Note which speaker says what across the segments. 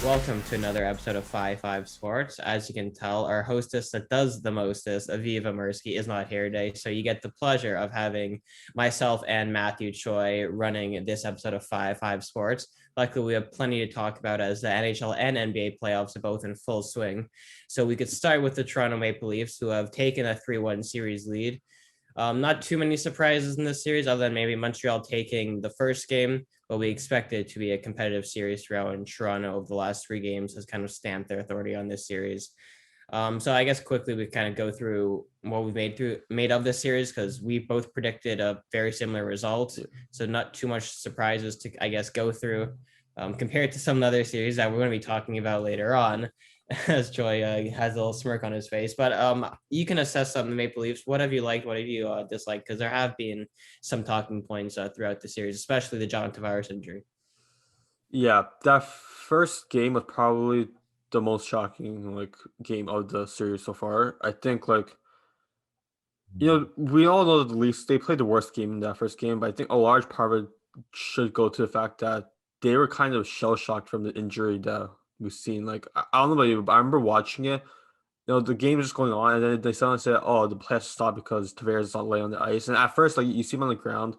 Speaker 1: welcome to another episode of 5-5 Sports. As you can tell, our hostess that does the mostest, Aviva Mirsky, is not here today, so you get the pleasure of having myself and Matthew Choi running this episode of 5-5 Sports. Luckily, we have plenty to talk about as the NHL and NBA playoffs are both in full swing. So we could start with the Toronto Maple Leafs, who have taken a 3-1 series lead. Not too many surprises in this series, other than maybe Montreal taking the first game, but we expect it to be a competitive series throughout. And Toronto, over the last 3 games, has kind of stamped their authority on this series. So I guess quickly we kind of go through what we made of this series, because we both predicted a very similar result. So not too much surprises to, I guess, go through compared to some other series that we're going to be talking about later on. As Joy has a little smirk on his face, but you can assess some of the Maple Leafs. What have you liked? What have you disliked? Because there have been some talking points throughout the series, especially the John Tavares injury.
Speaker 2: Yeah, that first game was probably the most shocking game of the series so far. I think we all know that the Leafs, they played the worst game in that first game, but I think a large part of it should go to the fact that they were kind of shell shocked from the injury that we've seen. I don't know about you, but I remember watching it. The game was just going on, and then they suddenly said, "Oh, the play has to stop because Tavares is not laying on the ice." And at first, you see him on the ground,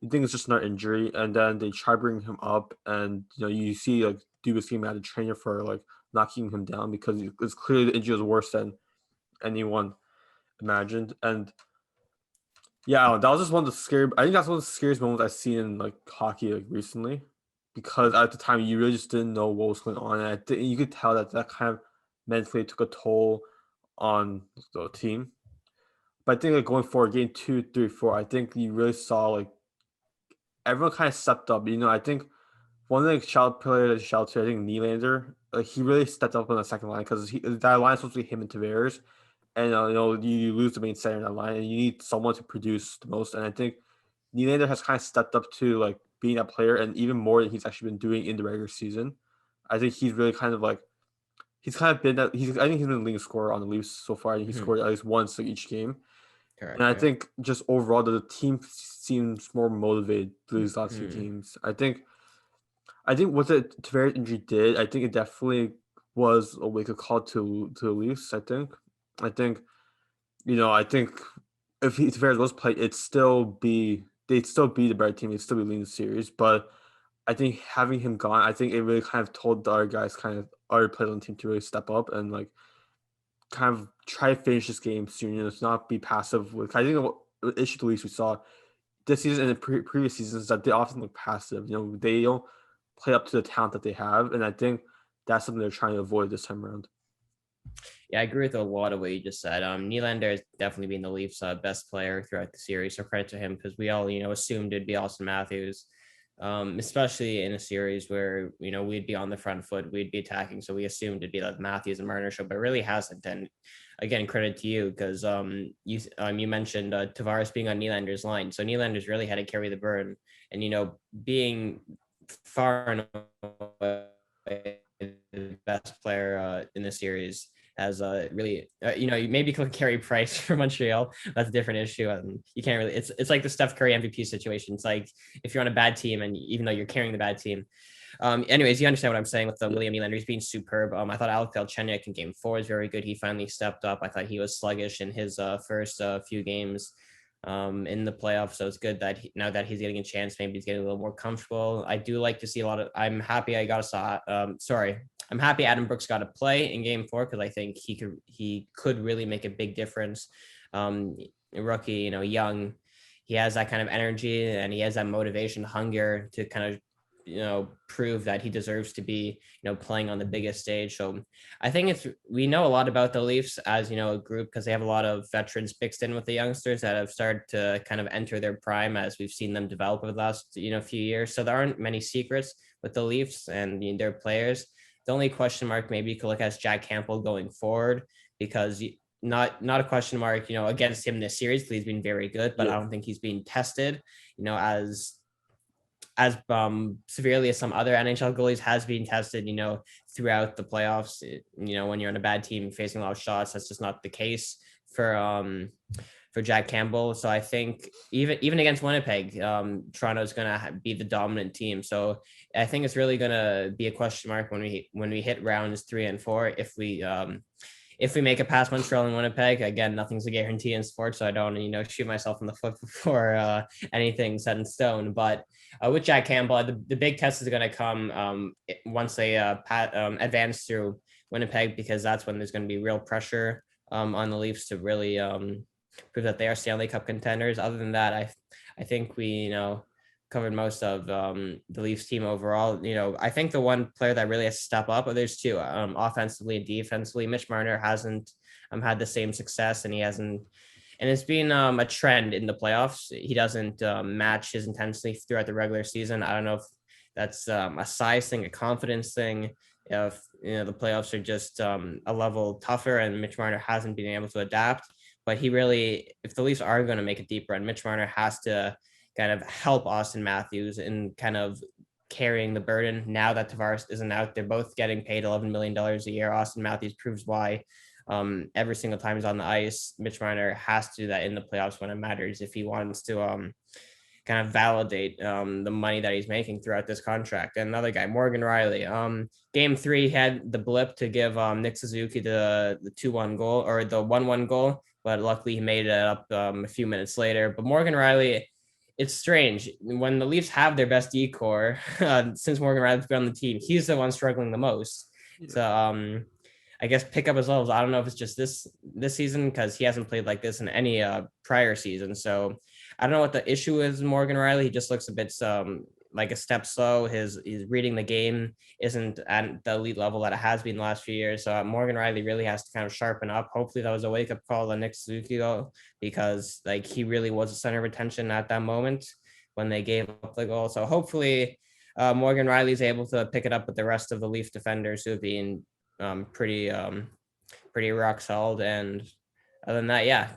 Speaker 2: you think it's just an injury, and then they try bringing him up, and you see Dubas came out of trainer for not keeping him down because it's clearly the injury was worse than anyone imagined. And yeah, that was just one of the scary. I think that's one of the scariest moments I've seen in hockey recently, because at the time you really just didn't know what was going on, and I think you could tell that kind of mentally took a toll on the team. But I think going forward, game 2, 3, 4, I think you really saw everyone kind of stepped up. I think one of the shout players shout to, I think Nylander, he really stepped up on the second line, because that line is supposed to be him and Tavares, and you lose the main center in that line, and you need someone to produce the most. And I think Nylander has kind of stepped up to being that player, and even more than he's actually been doing in the regular season. I think he's really kind of he's kind of been that I think he's been the leading scorer on the Leafs so far, and he scored at least once each game.
Speaker 1: Correct.
Speaker 2: And I
Speaker 1: Yeah.
Speaker 2: think just overall the team seems more motivated these last few games. I think what the Tavares injury did, I think it definitely was a wake up call to the Leafs. I think I think if Tavares was played, they'd still be the better team. They'd still be leading the series. But I think having him gone, I think it really kind of told the other guys, kind of other players on the team, to really step up and kind of try to finish this game soon. Let's not be passive. I think the issue the Leafs we saw this season and the previous seasons is that they often look passive. They don't play up to the talent that they have, and I think that's something they're trying to avoid this time around.
Speaker 1: Yeah, I agree with a lot of what you just said. Nylander has definitely been the Leafs' best player throughout the series, so credit to him, because we all assumed it'd be Auston Matthews, especially in a series where we'd be on the front foot, we'd be attacking, so we assumed it'd be like Matthews and Marner show, but it really hasn't. And again, credit to you, because you mentioned Tavares being on Nylander's line, so Nylander's really had to carry the burden, and being far and away the best player in the series as really maybe could carry Price for Montreal. That's a different issue. You can't really, it's like the Steph Curry MVP situation. It's like if you're on a bad team, and even though you're carrying the bad team. Anyways, you understand what I'm saying with William Nylander. He's being superb. I thought Alec Galchenyuk in game 4 is very good. He finally stepped up. I thought he was sluggish in his first few games in the playoffs. So it's good that now that he's getting a chance, maybe he's getting a little more comfortable. I do like to see I'm happy I'm happy Adam Brooks got to play in game 4, because I think he could really make a big difference. Rookie, young, he has that kind of energy, and he has that motivation, hunger to kind of prove that he deserves to be playing on the biggest stage. So I think we know a lot about the Leafs as a group, because they have a lot of veterans mixed in with the youngsters that have started to kind of enter their prime as we've seen them develop over the last few years. So there aren't many secrets with the Leafs and their players. The only question mark maybe you could look at is Jack Campbell going forward, because not a question mark against him this series, because he's been very good, but I don't think he's being tested as as severely as some other NHL goalies has been tested, throughout the playoffs. When you're on a bad team facing a lot of shots, that's just not the case for Jack Campbell. So I think even against Winnipeg, Toronto is going to be the dominant team. So I think it's really going to be a question mark when we hit rounds 3 and 4 if we make it past Montreal and Winnipeg. Again, nothing's a guarantee in sports, so I don't shoot myself in the foot before anything's set in stone. But with Jack Campbell, the big test is going to come once they advance through Winnipeg, because that's when there's going to be real pressure on the Leafs to really prove that they are Stanley Cup contenders. Other than that, I think we covered most of the Leafs team overall. I think the one player that really has to step up, there's two, offensively and defensively. Mitch Marner hasn't had the same success, and he hasn't, and it's been a trend in the playoffs. He doesn't match his intensity throughout the regular season. I don't know if that's a size thing, a confidence thing. If the playoffs are just a level tougher, and Mitch Marner hasn't been able to adapt. But if the Leafs are going to make a deep run, Mitch Marner has to kind of help Austin Matthews in kind of carrying the burden. Now that Tavares isn't out, they're both getting paid $11 million a year. Austin Matthews proves why every single time he's on the ice. Mitch Marner has to do that in the playoffs when it matters if he wants to kind of validate the money that he's making throughout this contract. And another guy, Morgan Reilly. Game 3 had the blip to give Nick Suzuki the 2-1 goal, or the 1-1 goal, but luckily he made it up a few minutes later. But Morgan Reilly, it's strange when the Leafs have their best D-core since Morgan Reilly's been on the team. He's the one struggling the most. Yeah. So I guess pick up his levels. I don't know if it's just this season, because he hasn't played like this in any prior season. So I don't know what the issue is with Morgan Reilly. He just looks a bit like a step slow. His reading the game isn't at the elite level that it has been the last few years. So Morgan Reilly really has to kind of sharpen up. Hopefully that was a wake-up call to Nick Suzuki, though, because he really was the center of attention at that moment when they gave up the goal. So hopefully Morgan Reilly is able to pick it up with the rest of the Leaf defenders who have been pretty rock solid. And other than that, yeah,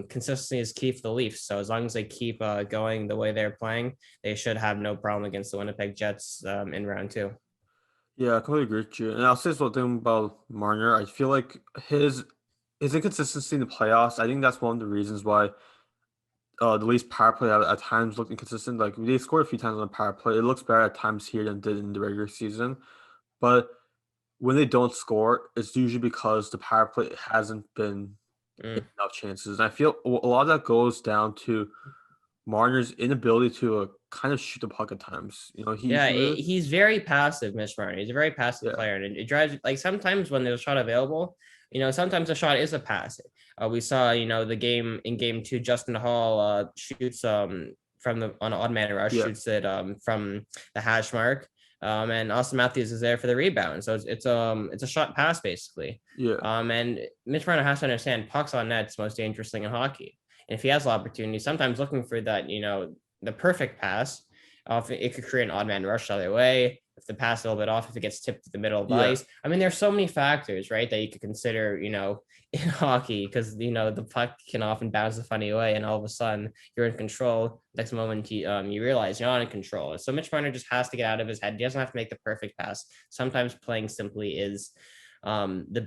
Speaker 1: consistency is key for the Leafs. So as long as they keep going the way they're playing, they should have no problem against the Winnipeg Jets in round 2.
Speaker 2: Yeah, I completely agree with you. And I'll say one thing about Marner. I feel like his inconsistency in the playoffs, I think that's one of the reasons why the Leafs power play at times looked inconsistent. Like, they scored a few times on the power play. It looks better at times here than it did in the regular season. But when they don't score, it's usually because the power play hasn't been enough chances. And I feel a lot of that goes down to Marner's inability to kind of shoot the puck at times.
Speaker 1: He's very passive, Mitch Marner. He's a very passive player, and it drives, like, sometimes when there's a shot available, sometimes a shot is a pass. We saw, the game in game 2, Justin Hall shoots on an odd man rush, shoots it from the hash mark. And Austin Matthews is there for the rebound. So it's a shot pass, basically.
Speaker 2: Yeah.
Speaker 1: And Mitch Marner has to understand pucks on net's most dangerous thing in hockey. And if he has the opportunity, sometimes looking for that, the perfect pass, it could create an odd man rush the other way. If the pass is a little bit off, if it gets tipped to the middle of the ice. I mean, there's so many factors, right, that you could consider, in hockey, because, the puck can often bounce a funny way, and all of a sudden you're in control. Next moment you realize you're not in control. So Mitch Marner just has to get out of his head. He doesn't have to make the perfect pass. Sometimes playing simply is the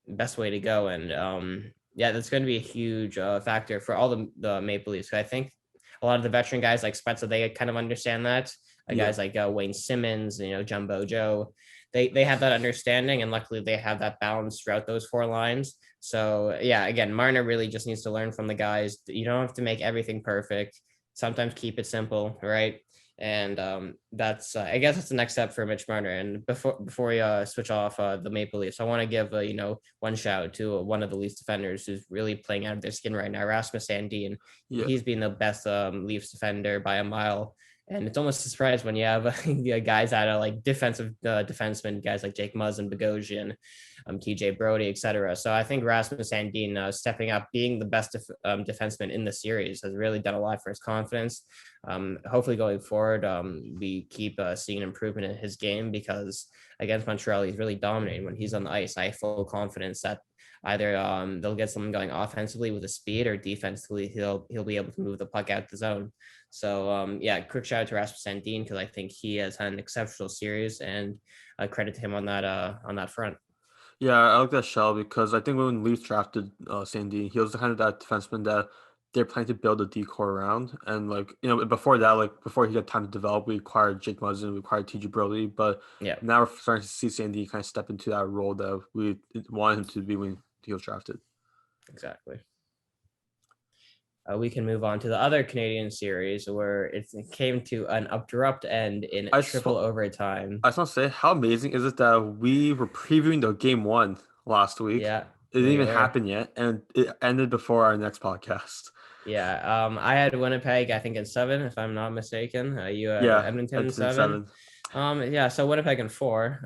Speaker 1: best way to go. And that's going to be a huge factor for all the Maple Leafs. I think a lot of the veteran guys like Spezza, they kind of understand that. Guys like Wayne Simmons, Jumbo Joe, they have that understanding, and luckily they have that balance throughout those 4 lines. So again, Marner really just needs to learn from the guys. You don't have to make everything perfect. Sometimes keep it simple, right? And that's I guess that's the next step for Mitch Marner. And before we switch off the Maple Leafs, I want to give one shout out to one of the Leafs defenders who's really playing out of their skin right now, Rashford Sandeen. He's been the best Leafs defender by a mile. And it's almost a surprise when you have guys that are like defensive defensemen, guys like Jake Muzz and Bogosian, TJ Brody, etc. So I think Rasmus Sandin stepping up, being the best defenseman in the series, has really done a lot for his confidence. Hopefully going forward, we keep seeing an improvement in his game, because against Montreal, he's really dominating when he's on the ice. I have full confidence that either they'll get something going offensively with the speed, or defensively he'll be able to move the puck out the zone. So yeah, quick shout out to Rashford Sandeen, because I think he has had an exceptional series, and credit to him on that front.
Speaker 2: Yeah, I like that shell because I think when Leafs drafted Sandy, he was the kind of that defenseman that they're planning to build a decor around. And like, before that, like before he got time to develop, we acquired Jake Muzzin, we acquired TJ Brody, but
Speaker 1: Yeah,
Speaker 2: now we're starting to see Sandy kind of step into that role that we wanted him to be when he was drafted.
Speaker 1: exactly. We can move on to the other Canadian series, where it came to an abrupt end in
Speaker 2: I just,
Speaker 1: triple overtime.
Speaker 2: I just want to say, how amazing is it that we were previewing the game one last week?
Speaker 1: Yeah,
Speaker 2: It didn't
Speaker 1: we
Speaker 2: even
Speaker 1: were.
Speaker 2: happen yet, and it ended before our next podcast.
Speaker 1: Yeah, I had Winnipeg, I think, in 7, if I'm not mistaken. You had
Speaker 2: Yeah,
Speaker 1: Edmonton in
Speaker 2: Edmonton
Speaker 1: 7.
Speaker 2: 7.
Speaker 1: Yeah, so Winnipeg in 4.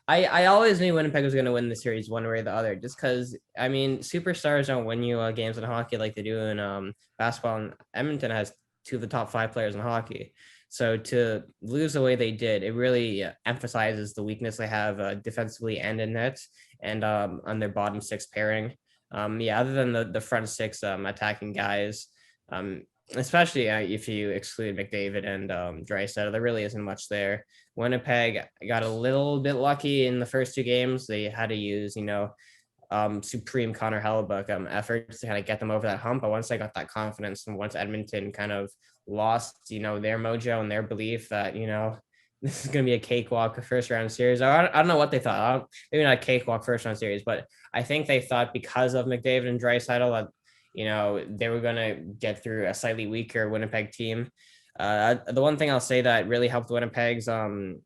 Speaker 1: I always knew Winnipeg was going to win the series one way or the other, just because, I mean, superstars don't win you games in hockey like they do in basketball. And Edmonton has 2 of the top 5 players in hockey. So to lose the way they did, it really emphasizes the weakness they have defensively and in net, and on their bottom 6 pairing. Yeah, other than the front 6 attacking guys, especially if you exclude McDavid and Draisaitl, there really isn't much there. Winnipeg got a little bit lucky in the first 2 games. They had to use, supreme Connor Hellebuck efforts to kind of get them over that hump. But once they got that confidence, and once Edmonton kind of lost, their mojo and their belief that, this is going to be a cakewalk first round series. I don't know what they thought. Maybe not a cakewalk first round series, but I think they thought, because of McDavid and Draisaitl, that, they were going to get through a slightly weaker Winnipeg team. The one thing I'll say that really helped Winnipeg win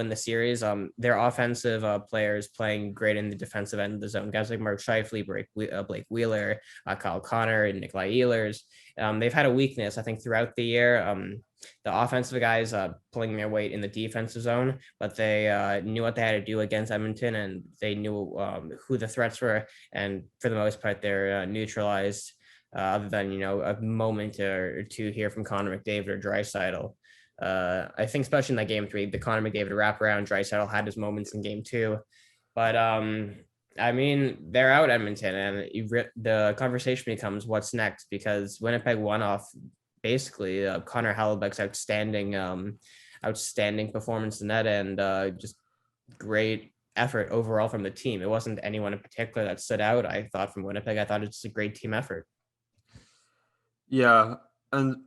Speaker 1: the series. Their offensive players playing great in the defensive end of the zone. Guys like Mark Scheifele, Blake Wheeler, Kyle Connor, and Nikolai Ehlers. They've had a weakness, I think, throughout the year. The offensive guys pulling their weight in the defensive zone, but they knew what they had to do against Edmonton, and they knew who the threats were. And for the most part, they're neutralized, other than, a moment or 2 here from Connor McDavid or Draisaitl. I think especially in that game 3, the Connor McDavid wraparound, Draisaitl had his moments in game 2, but I mean, they're out Edmonton, and the conversation becomes what's next, because Winnipeg won off basically Connor Hellebuck's outstanding performance in that, and just great effort overall from the team. It wasn't anyone in particular that stood out, I thought, from Winnipeg. I thought it's a great team effort.
Speaker 2: Yeah, and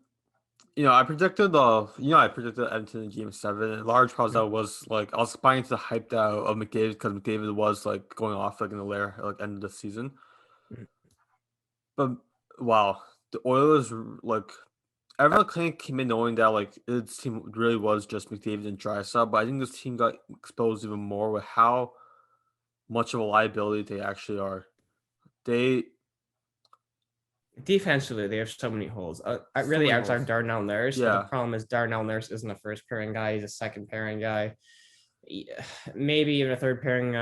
Speaker 2: I predicted Edmonton in Game 7. And large part of that was like I was buying into the hype out of McDavid because McDavid was like going off like in the lair like end of the season.
Speaker 1: Mhm.
Speaker 2: But wow, the Oilers like everyone kind of came in knowing that like this team really was just McDavid and Draisaitl. But I think this team got exposed even more with how much of a liability they actually are. They
Speaker 1: Defensively, they have so many holes.
Speaker 2: so
Speaker 1: Really,
Speaker 2: many
Speaker 1: outside
Speaker 2: holes.
Speaker 1: of Darnell Nurse, but the
Speaker 2: Yeah,
Speaker 1: problem is Darnell Nurse isn't a first pairing guy; he's a second pairing guy. Maybe even a third pairing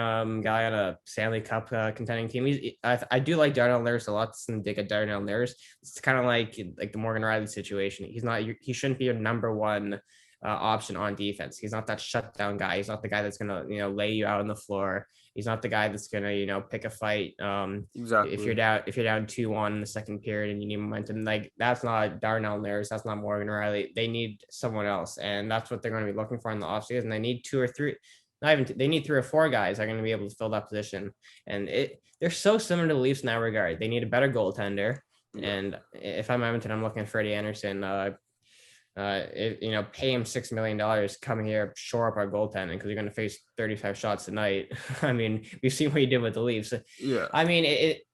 Speaker 1: guy on a Stanley Cup contending team. I do like Darnell Nurse a lot. Some dig at Darnell Nurse. It's kind of like the Morgan Riley situation. He shouldn't be your number one option on defense. He's not that shutdown guy. He's not the guy that's gonna lay you out on the floor. He's not the guy that's gonna pick a fight. If you're
Speaker 2: exactly.
Speaker 1: down 2-1 in the second period and you need momentum, like that's not Darnell Nurse. That's not Morgan Riley. They need someone else, and that's what they're going to be looking for in the offseason. They need 2 or 3. Not even they need 3 or 4 guys that are going to be able to fill that position. And they're so similar to the Leafs in that regard. They need a better goaltender.
Speaker 2: Yeah.
Speaker 1: And if I'm Edmonton, I'm looking at Freddie Anderson. Pay him $6 million, come here, shore up our goaltending, because you're going to face 35 shots tonight. I mean, we've seen what he did with the Leafs.
Speaker 2: Yeah.
Speaker 1: I mean,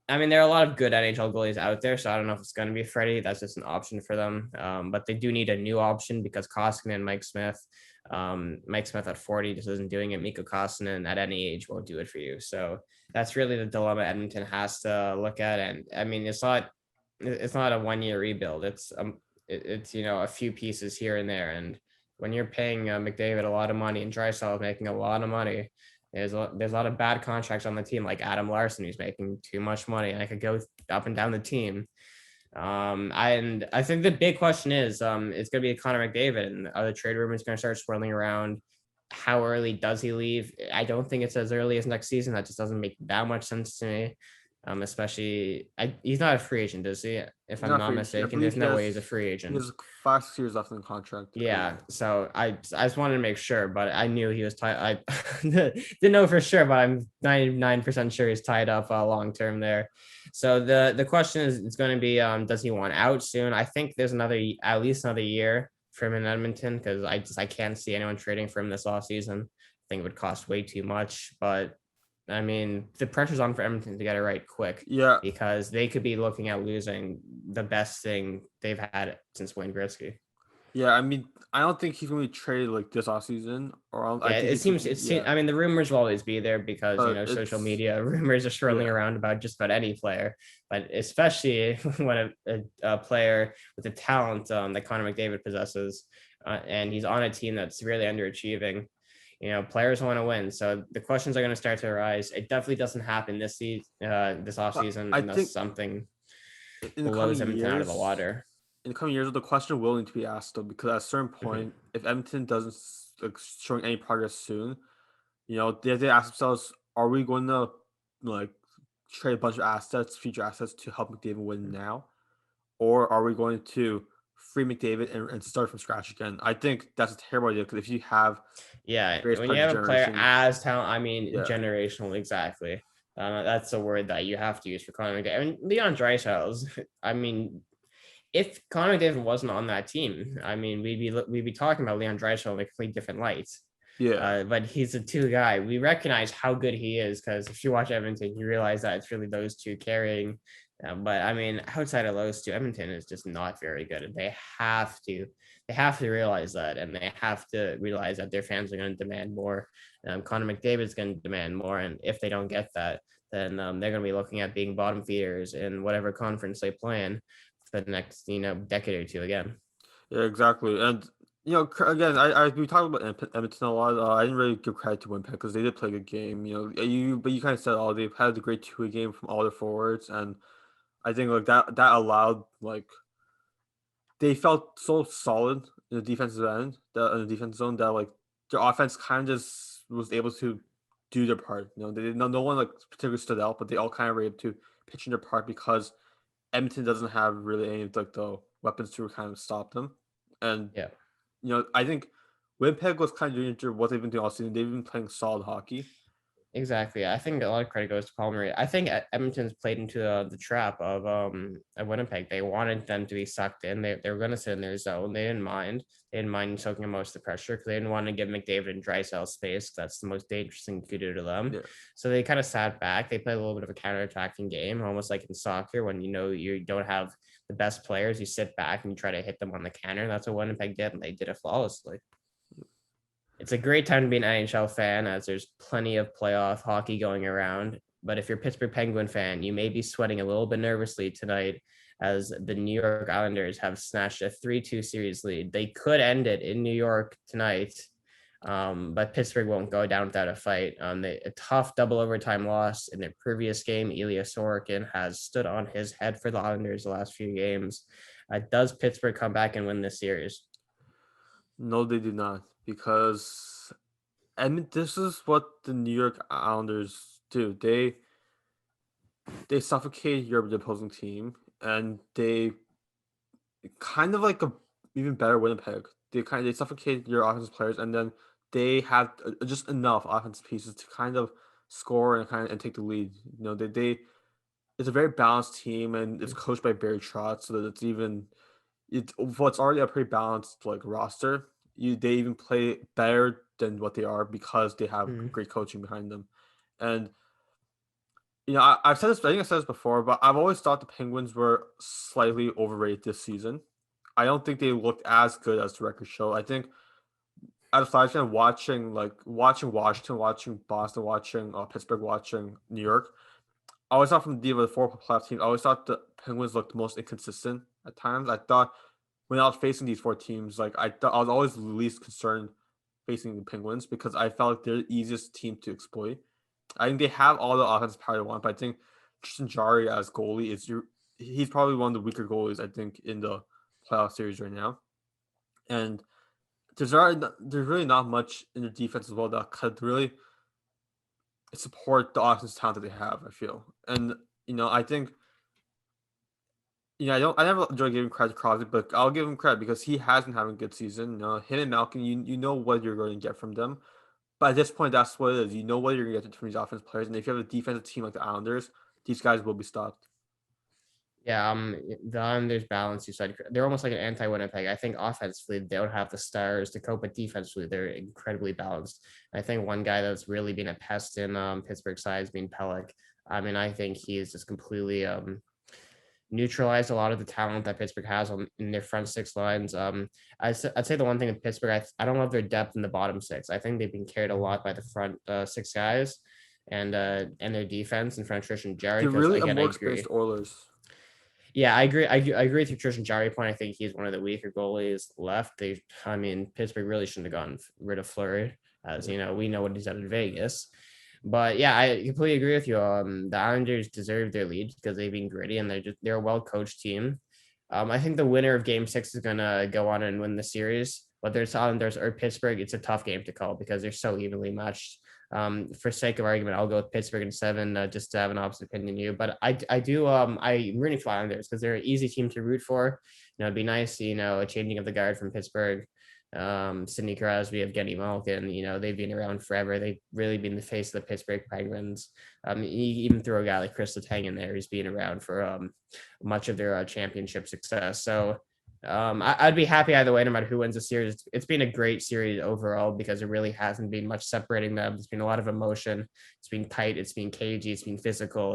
Speaker 1: there are a lot of good NHL goalies out there, so I don't know if it's going to be Freddie. That's just an option for them. But they do need a new option, because Koskinen and Mike Smith at 40 just isn't doing it. Mikko Koskinen at any age won't do it for you. So that's really the dilemma Edmonton has to look at. And I mean, it's not a 1-year rebuild. It's a few pieces here and there. And when you're paying McDavid a lot of money and Draisaitl making a lot of money, there's a lot of bad contracts on the team, like Adam Larson, who's making too much money. And I could go up and down the team. And I think the big question is, it's going to be Connor McDavid, and are the trade rumors going to start swirling around? how early does he leave? I don't think it's as early as next season. That just doesn't make that much sense to me. Especially, he's not a free agent, is he? If
Speaker 2: He's
Speaker 1: I'm
Speaker 2: not
Speaker 1: not
Speaker 2: free agent. I
Speaker 1: mistaken,
Speaker 2: believe
Speaker 1: there's no way he's a free
Speaker 2: he
Speaker 1: agent.
Speaker 2: has 5 6 years left in the contract. I believe.
Speaker 1: Yeah, so I just wanted to make sure, but I knew he was tied. I didn't know for sure, but I'm 99% sure he's tied up long term there. So the question is, it's going to be, does he want out soon? I think there's at least another year for him in Edmonton, because I can't see anyone trading for him this offseason. I think it would cost way too much, but I mean, the pressure's on for Edmonton to get it right quick,
Speaker 2: Yeah,
Speaker 1: because they could be looking at losing the best thing they've had since Wayne Gretzky.
Speaker 2: yeah. I mean, I don't think he's gonna be traded like this offseason, or I
Speaker 1: Yeah,
Speaker 2: think
Speaker 1: it
Speaker 2: he's
Speaker 1: seems
Speaker 2: yeah.
Speaker 1: I mean, the rumors will always be there because social
Speaker 2: It's
Speaker 1: media rumors are swirling
Speaker 2: yeah.
Speaker 1: around about just about any player, but especially when a player with the talent that Connor McDavid possesses, and he's on a team that's really underachieving. Players want to win, so the questions are going to start to arise. It definitely doesn't happen this season, this
Speaker 2: But
Speaker 1: offseason,
Speaker 2: I
Speaker 1: unless
Speaker 2: think
Speaker 1: something
Speaker 2: in the
Speaker 1: blows
Speaker 2: coming
Speaker 1: Edmonton out of the
Speaker 2: years,
Speaker 1: water.
Speaker 2: the question will need to be asked though, because at a certain
Speaker 1: Mhm.
Speaker 2: point, if Edmonton doesn't like showing any progress soon, they have to ask themselves: Are we going to like trade a bunch of assets, future assets, to help McDavid win now, or are we going to free McDavid and start from scratch again? I think that's a terrible idea because if you have
Speaker 1: Yeah,
Speaker 2: greatest
Speaker 1: when
Speaker 2: player
Speaker 1: you
Speaker 2: of the
Speaker 1: have a player
Speaker 2: generation,
Speaker 1: as talent, I mean
Speaker 2: yeah,
Speaker 1: generational, exactly. That's the word that you have to use for Connor McDavid. I mean, Leon Draisaitl's. I mean, if Connor McDavid wasn't on that team, I mean, we'd be talking about Leon Draisaitl in a completely different light.
Speaker 2: yeah,
Speaker 1: But he's a two guy. We recognize how good he is, because if you watch Edmonton, you realize that it's really those two carrying. But I mean, outside of those two, Edmonton is just not very good, and they have to realize that, and they have to realize that their fans are going to demand more. Connor McDavid's going to demand more, and if they don't get that, then they're going to be looking at being bottom feeders in whatever conference they play in for the next decade or two again.
Speaker 2: yeah, exactly. And again, we talked about Edmonton a lot. I didn't really give credit to Winnipeg because they did play a good game. But you kind of said all they've had a great 2-way game from all their forwards, and I think like that allowed like they felt so solid in the defensive end, in the defense zone, that like their offense kind of just was able to do their part. They did no one like particularly stood out, but they all kind of were able to pitch in their part because Edmonton doesn't have really any of like the weapons to kind of stop them. And
Speaker 1: Yeah.
Speaker 2: I think Winnipeg was kind of doing what they've been doing all season. They've been playing solid hockey.
Speaker 1: Exactly. I think a lot of credit goes to Palmer. I think Edmonton's played into the trap of Winnipeg. They wanted them to be sucked in. They were going to sit in their zone. They didn't mind. They didn't mind soaking most of the pressure because they didn't want to give McDavid and Draisaitl space. That's the most dangerous thing you could do to them.
Speaker 2: Yeah.
Speaker 1: So they kind of sat back. They played a little bit of a counterattacking game, almost like in soccer when you don't have the best players. You sit back and you try to hit them on the counter. That's what Winnipeg did, and they did it flawlessly. It's a great time to be an NHL fan, as there's plenty of playoff hockey going around. But if you're a Pittsburgh Penguin fan, you may be sweating a little bit nervously tonight, as the New York Islanders have snatched a 3-2 series lead. They could end it in New York tonight, but Pittsburgh won't go down without a fight. A tough double overtime loss in their previous game. Ilya Sorokin has stood on his head for the Islanders the last few games. Does Pittsburgh come back and win this series?
Speaker 2: No, they do not, because this is what the New York Islanders do. They suffocate your the opposing team, and they kind of like a even better Winnipeg. They suffocate your offensive players, and then they have just enough offensive pieces to kind of score and take the lead. They it's a very balanced team, and it's coached by Barry Trotz, so that it's what's already a pretty balanced like roster. They even play better than what they are because they have
Speaker 1: Mhm.
Speaker 2: great coaching behind them. And I've said this. I think I said this before, but I've always thought the Penguins were slightly overrated this season. I don't think they looked as good as the record show. I think as a Flyers fan, watching Washington, watching Boston, watching Pittsburgh, watching New York, I always thought from the four playoff teams, I always thought the Penguins looked the most inconsistent at times. I thought when I was facing these four teams, like I thought I was always the least concerned facing the Penguins because I felt like they're the easiest team to exploit. I think they have all the offensive power they want, but I think Tristan Jarry as goalie he's probably one of the weaker goalies I think in the playoff series right now. And there's really not much in the defense as well that could really support the offense talent that they have. I feel, and I think I never enjoy giving credit to Crosby, but I'll give him credit because he has been having a good season. Him and Malkin, you know what you're going to get from them. But at this point, that's what it is. You know what you're going to get from these offense players, and if you have a defensive team like the Islanders, these guys will be stopped.
Speaker 1: Yeah, there's balance. You said they're almost like an anti-Winnipeg. I think offensively they don't have the stars to cope, but defensively they're incredibly balanced. I think one guy that's really been a pest in Pittsburgh side has been Pelech. I mean, I think he is just completely neutralized a lot of the talent that Pittsburgh has in their front six lines. I'd say the one thing with Pittsburgh, I don't love their depth in the bottom six. I think they've been carried a lot by the front six guys and their defense in front of Trish and Jared.
Speaker 2: They're
Speaker 1: Because
Speaker 2: really a
Speaker 1: again, I
Speaker 2: more
Speaker 1: agree.
Speaker 2: experienced Oilers.
Speaker 1: Yeah, I agree. I agree with your Tristan Jarry point. I think he's one of the weaker goalies left. I mean, Pittsburgh really shouldn't have gotten rid of Fleury, as we know what he's done in Vegas. But yeah, I completely agree with you. The Islanders deserve their lead because they've been gritty and they're a well coached team. I think the winner of Game 6 is gonna go on and win the series. Whether it's Islanders or Pittsburgh, it's a tough game to call because they're so evenly matched. For sake of argument, I'll go with Pittsburgh in 7, just to have an opposite opinion than you. But I do I'm rooting for Islanders because they're an easy team to root for. It'd be nice, a changing of the guard from Pittsburgh. Sidney Crosby, Evgeny Malkin, they've been around forever. They've really been the face of the Pittsburgh Penguins. You even throw a guy like Chris Letang in there, who's been around for much of their championship success. So I'd be happy either way, no matter who wins the series. It's been a great series overall because there really hasn't been much separating them. There's been a lot of emotion. It's been tight. It's been cagey. It's been physical.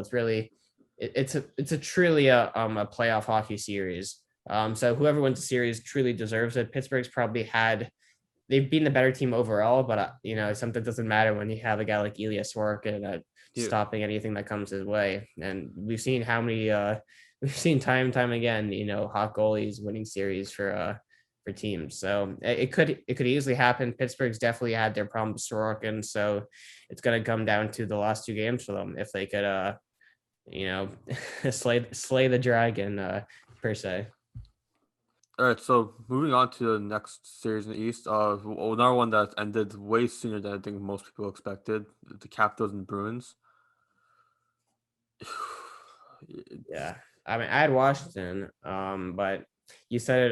Speaker 1: It's a truly a playoff hockey series. So whoever wins the series truly deserves it. Pittsburgh's probably they've been the better team overall, but something doesn't matter when you have a guy like Ilya Sorokin
Speaker 2: Yeah.
Speaker 1: stopping anything that comes his way. And we've seen time and time again, hot goalies winning series for teams. So it could easily happen. Pittsburgh's definitely had their problems with Sorokin, so it's going to come down to the last 2 games for them if they could slay the dragon per se.
Speaker 2: All right, so moving on to the next series in the East, another one that ended way sooner than I think most people expected, the Capitals and Bruins.
Speaker 1: Yeah, I mean, I had Washington, but you said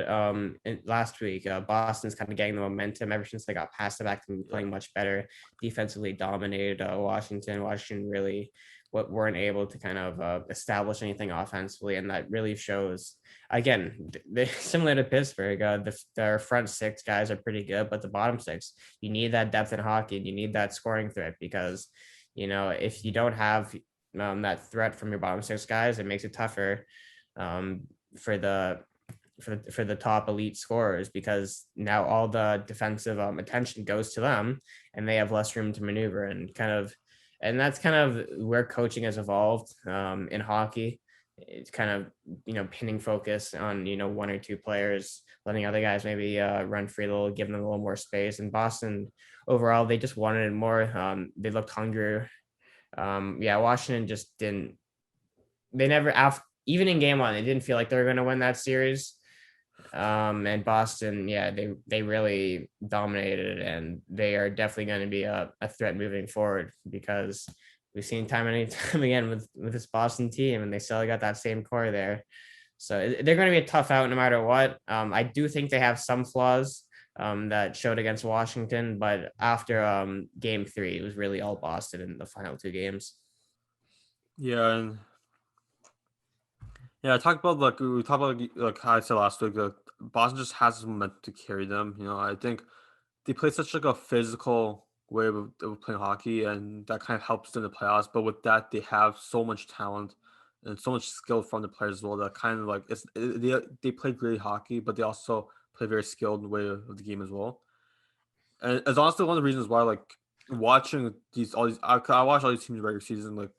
Speaker 1: it last week. Boston's kind of getting the momentum ever since they got past the back to playing much better, defensively dominated Washington. Washington really weren't able to kind of establish anything offensively, and that really shows. Again, they similar to Pittsburgh. Their front six guys are pretty good, but the bottom six, you need that depth in hockey, and you need that scoring threat because if you don't have that threat from your bottom six guys, it makes it tougher for the top elite scorers because now all the defensive attention goes to them and they have less room to maneuver and that's kind of where coaching has evolved in hockey. It's kind of pinning focus on one or two players, letting other guys maybe run free a little, giving them a little more space. And Boston overall, they just wanted it more. They looked hungrier. Washington just didn't. They never, even in game 1, they didn't feel like they were going to win that series. And Boston, they really dominated, and they are definitely going to be a threat moving forward because we've seen time and time again with this Boston team, and they still got that same core there. So they're going to be a tough out no matter what. I do think they have some flaws that showed against Washington, but after game 3, it was really all Boston in the final 2 games.
Speaker 2: Yeah, and I talked about we talked about like how I said last week. Boston just has momentum to carry them. I think they play such like a physical way of playing hockey, and that kind of helps them in the playoffs. But with that, they have so much talent and so much skill from the players as well. That kind of like they play great hockey, but they also play very skilled way of the game as well. And it's honestly one of the reasons why like watching I watch all these teams regular season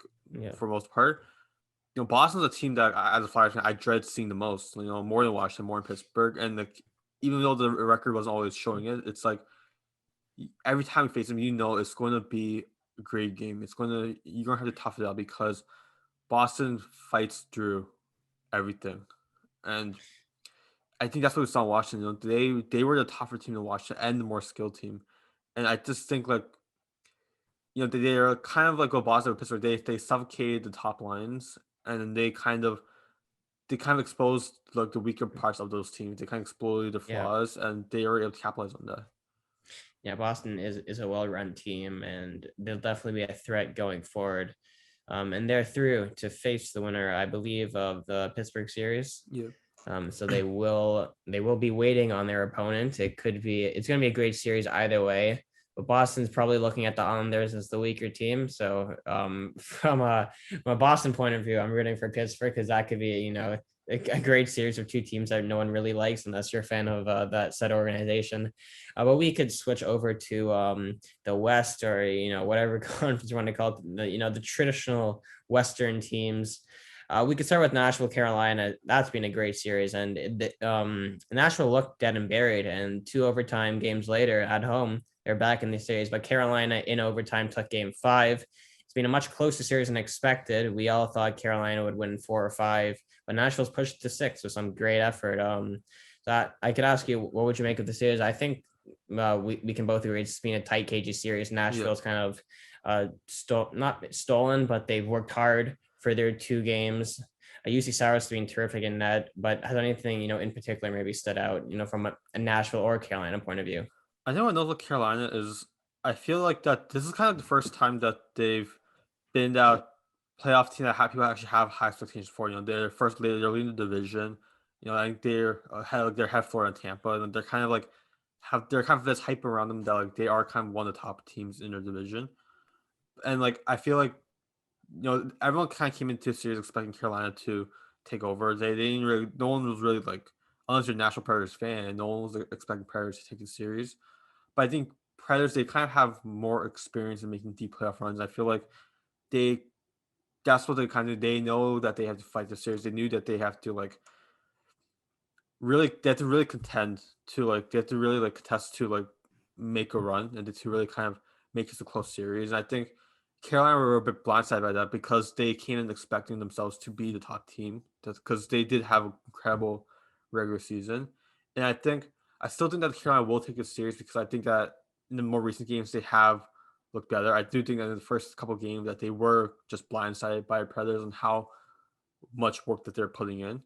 Speaker 2: for most part. Boston's a team that as a Flyers fan I dread seeing the most. More than Washington, more in Pittsburgh, and even though the record wasn't always showing it, it's like every time we face them, it's going to be a great game. You're going to have to tough it out because Boston fights through everything, and I think that's what we saw in Washington. They were the tougher team to watch and the more skilled team, and I just think like they're kind of like what Boston or Pittsburgh. They suffocated the top lines, and then they kind of exposed like the weaker parts of those teams. They kind of exploited the
Speaker 1: Yeah.
Speaker 2: flaws, and they were able to capitalize on that.
Speaker 1: Yeah, Boston is a well-run team, and they'll definitely be a threat going forward. And they're through to face the winner, I believe, of the Pittsburgh series.
Speaker 2: Yeah,
Speaker 1: So they will be waiting on their opponent. It's going to be a great series either way. But Boston's probably looking at the Islanders as the weaker team. So from a Boston point of view, I'm rooting for Pittsburgh because that could be a great series of two teams that no one really likes unless you're a fan of that said organization. But we could switch over to the West, or whatever conference you want to call it, the traditional Western teams. We could start with Nashville, Carolina. That's been a great series, and Nashville looked dead and buried. And 2 overtime games later, at home, they're back in the series. But Carolina in overtime took Game 5. It's been a much closer series than expected. We all thought Carolina would win 4 or 5, but Nashville's pushed to 6 with some great effort. So I could ask you, what would you make of the series? I think we can both agree it's been a tight, cagey series.
Speaker 2: yeah.
Speaker 1: Nashville's kind of not stolen, but they've worked hard for their 2 games. UC Sour's been terrific in net, but has anything in particular maybe stood out from a Nashville or Carolina point of view?
Speaker 2: I know what North Carolina is. I feel like that this is kind of the first time that they've been that playoff team that people actually have high expectations for. They're leading the division. I think they're head Florida and Tampa, and they're kind of like they're kind of this hype around them that like they are kind of one of the top teams in their division. And like I feel like everyone kind of came into the series expecting Carolina to take over. They didn't really. No one was really like, unless you're a National Predators fan, no one was expecting Predators to take the series. But I think Predators, they kind of have more experience in making deep playoff runs. I feel like they that's what they know that they have to fight the series. They knew that they have to really contend to they have to really contest to make a run and to really kind of make this a close series. And I think Carolina were a bit blindsided by that because they came in expecting themselves to be the top team because they did have an incredible regular season. And I still think that Carolina will take a series because I think that in the more recent games they have looked better. I do think that in the first couple of games that they were just blindsided by Predators and how much work that they're putting in.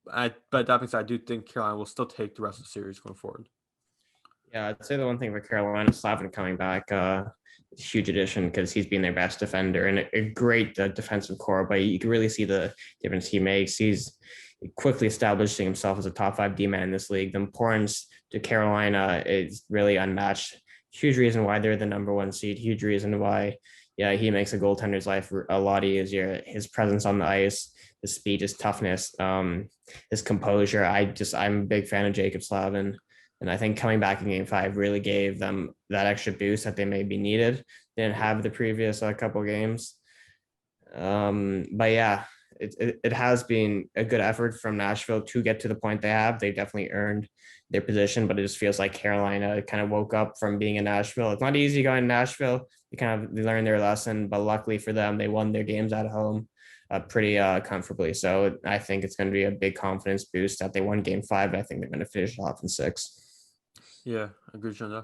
Speaker 2: But that being said, I do think Carolina will still take the rest of the series going forward.
Speaker 1: Yeah, I'd say the one thing for Carolina, Slavin coming back, huge addition because he's been their best defender and a great defensive core. But you can really see the difference he makes. He's quickly establishing himself as a top 5 D-man in this league. The importance to Carolina is really unmatched. Huge reason why they're the number 1 seed. Huge reason why, yeah, he makes a goaltender's life a lot easier. His presence on the ice, his speed, his toughness, his composure. I'm a big fan of Jacob Slavin. And I think coming back in Game 5 really gave them that extra boost that they maybe needed. They didn't have the previous couple games. But yeah, it has been a good effort from Nashville to get to the point they have. They definitely earned their position, but it just feels like Carolina kind of woke up from being in Nashville. It's not easy going to Nashville. They learned their lesson, but luckily for them, they won their games at home pretty comfortably. So I think it's going to be a big confidence boost that they won Game 5. I think they're going to finish off in 6.
Speaker 2: Yeah, I agree, Jonah.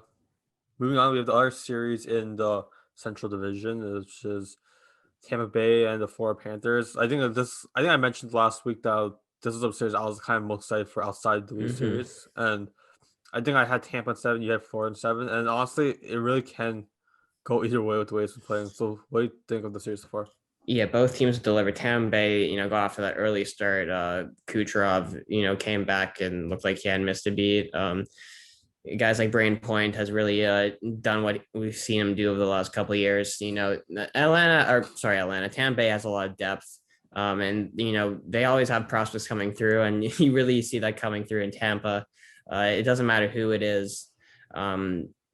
Speaker 2: Moving on, we have the other series in the Central Division, which is Tampa Bay and the Florida Panthers. I think I mentioned last week that this was a series I was kind of most excited for outside the Leafs series, and I think I had Tampa in 7, you had Florida in 7, and honestly, it really can go either way with the way it's been playing. So, what do you think of the series so far?
Speaker 1: Yeah, both teams delivered. Tampa Bay, got off to that early start. Kucherov, came back and looked like he hadn't missed a beat. Guys like Brain Point has really done what we've seen him do over the last couple of years. Tampa Bay has a lot of depth. And they always have prospects coming through, and you really see that coming through in Tampa. It doesn't matter who it is.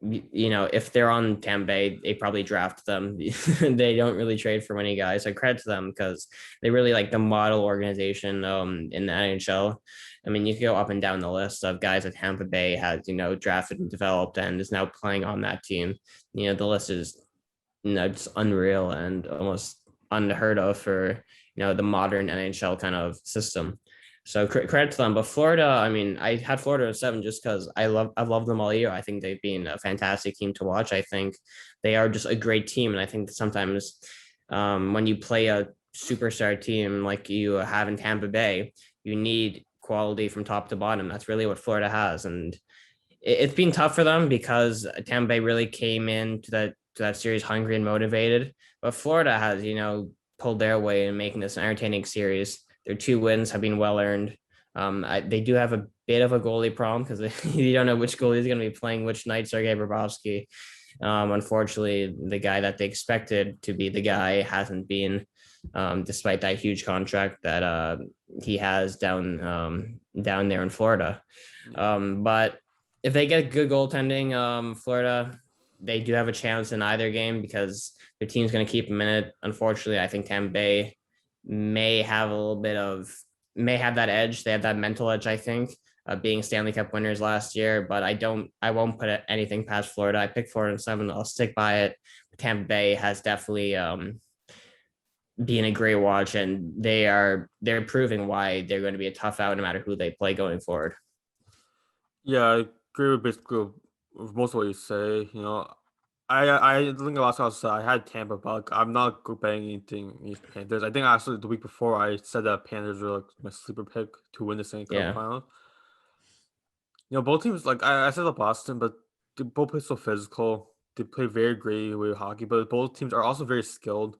Speaker 1: If they're on Tampa Bay, they probably draft them. They don't really trade for many guys. So credit to them because they really like the model organization in the NHL. I mean, you can go up and down the list of guys that Tampa Bay has, drafted and developed and is now playing on that team. The list is, just unreal and almost unheard of for, the modern NHL kind of system. So credit to them. But Florida, I mean, I had Florida at 7 just because I've loved them all year. I think they've been a fantastic team to watch. I think they are just a great team, and I think that sometimes when you play a superstar team like you have in Tampa Bay, you need quality from top to bottom. That's really what Florida has, and it's been tough for them because Tampa Bay really came into that series hungry and motivated. But Florida has, pulled their way in making this an entertaining series. Their 2 wins have been well earned. They do have a bit of a goalie problem because you don't know which goalie is going to be playing which night. Sergei Bobrovsky, unfortunately, the guy that they expected to be the guy hasn't been, despite that huge contract that he has down there in Florida. But if they get good goaltending, Florida, they do have a chance in either game because their team's going to keep them in it. Unfortunately, I think Tampa Bay may have a little bit of may have that edge. They have that mental edge, I think, being Stanley Cup winners last year. But I won't put anything past Florida. I picked Florida in 7. I'll stick by it. Tampa Bay has definitely been a great watch, and they're proving why they're going to be a tough out no matter who they play going forward.
Speaker 2: Yeah, I agree with basically with most of what you say. I think the last time I had Tampa, but like, I'm not betting anything against Panthers. I think actually the week before I said that Panthers were like my sleeper pick to win the Stanley Cup
Speaker 1: Yeah.
Speaker 2: final. Both teams like I said about Boston, but they both play so physical. They play very great with hockey, but both teams are also very skilled.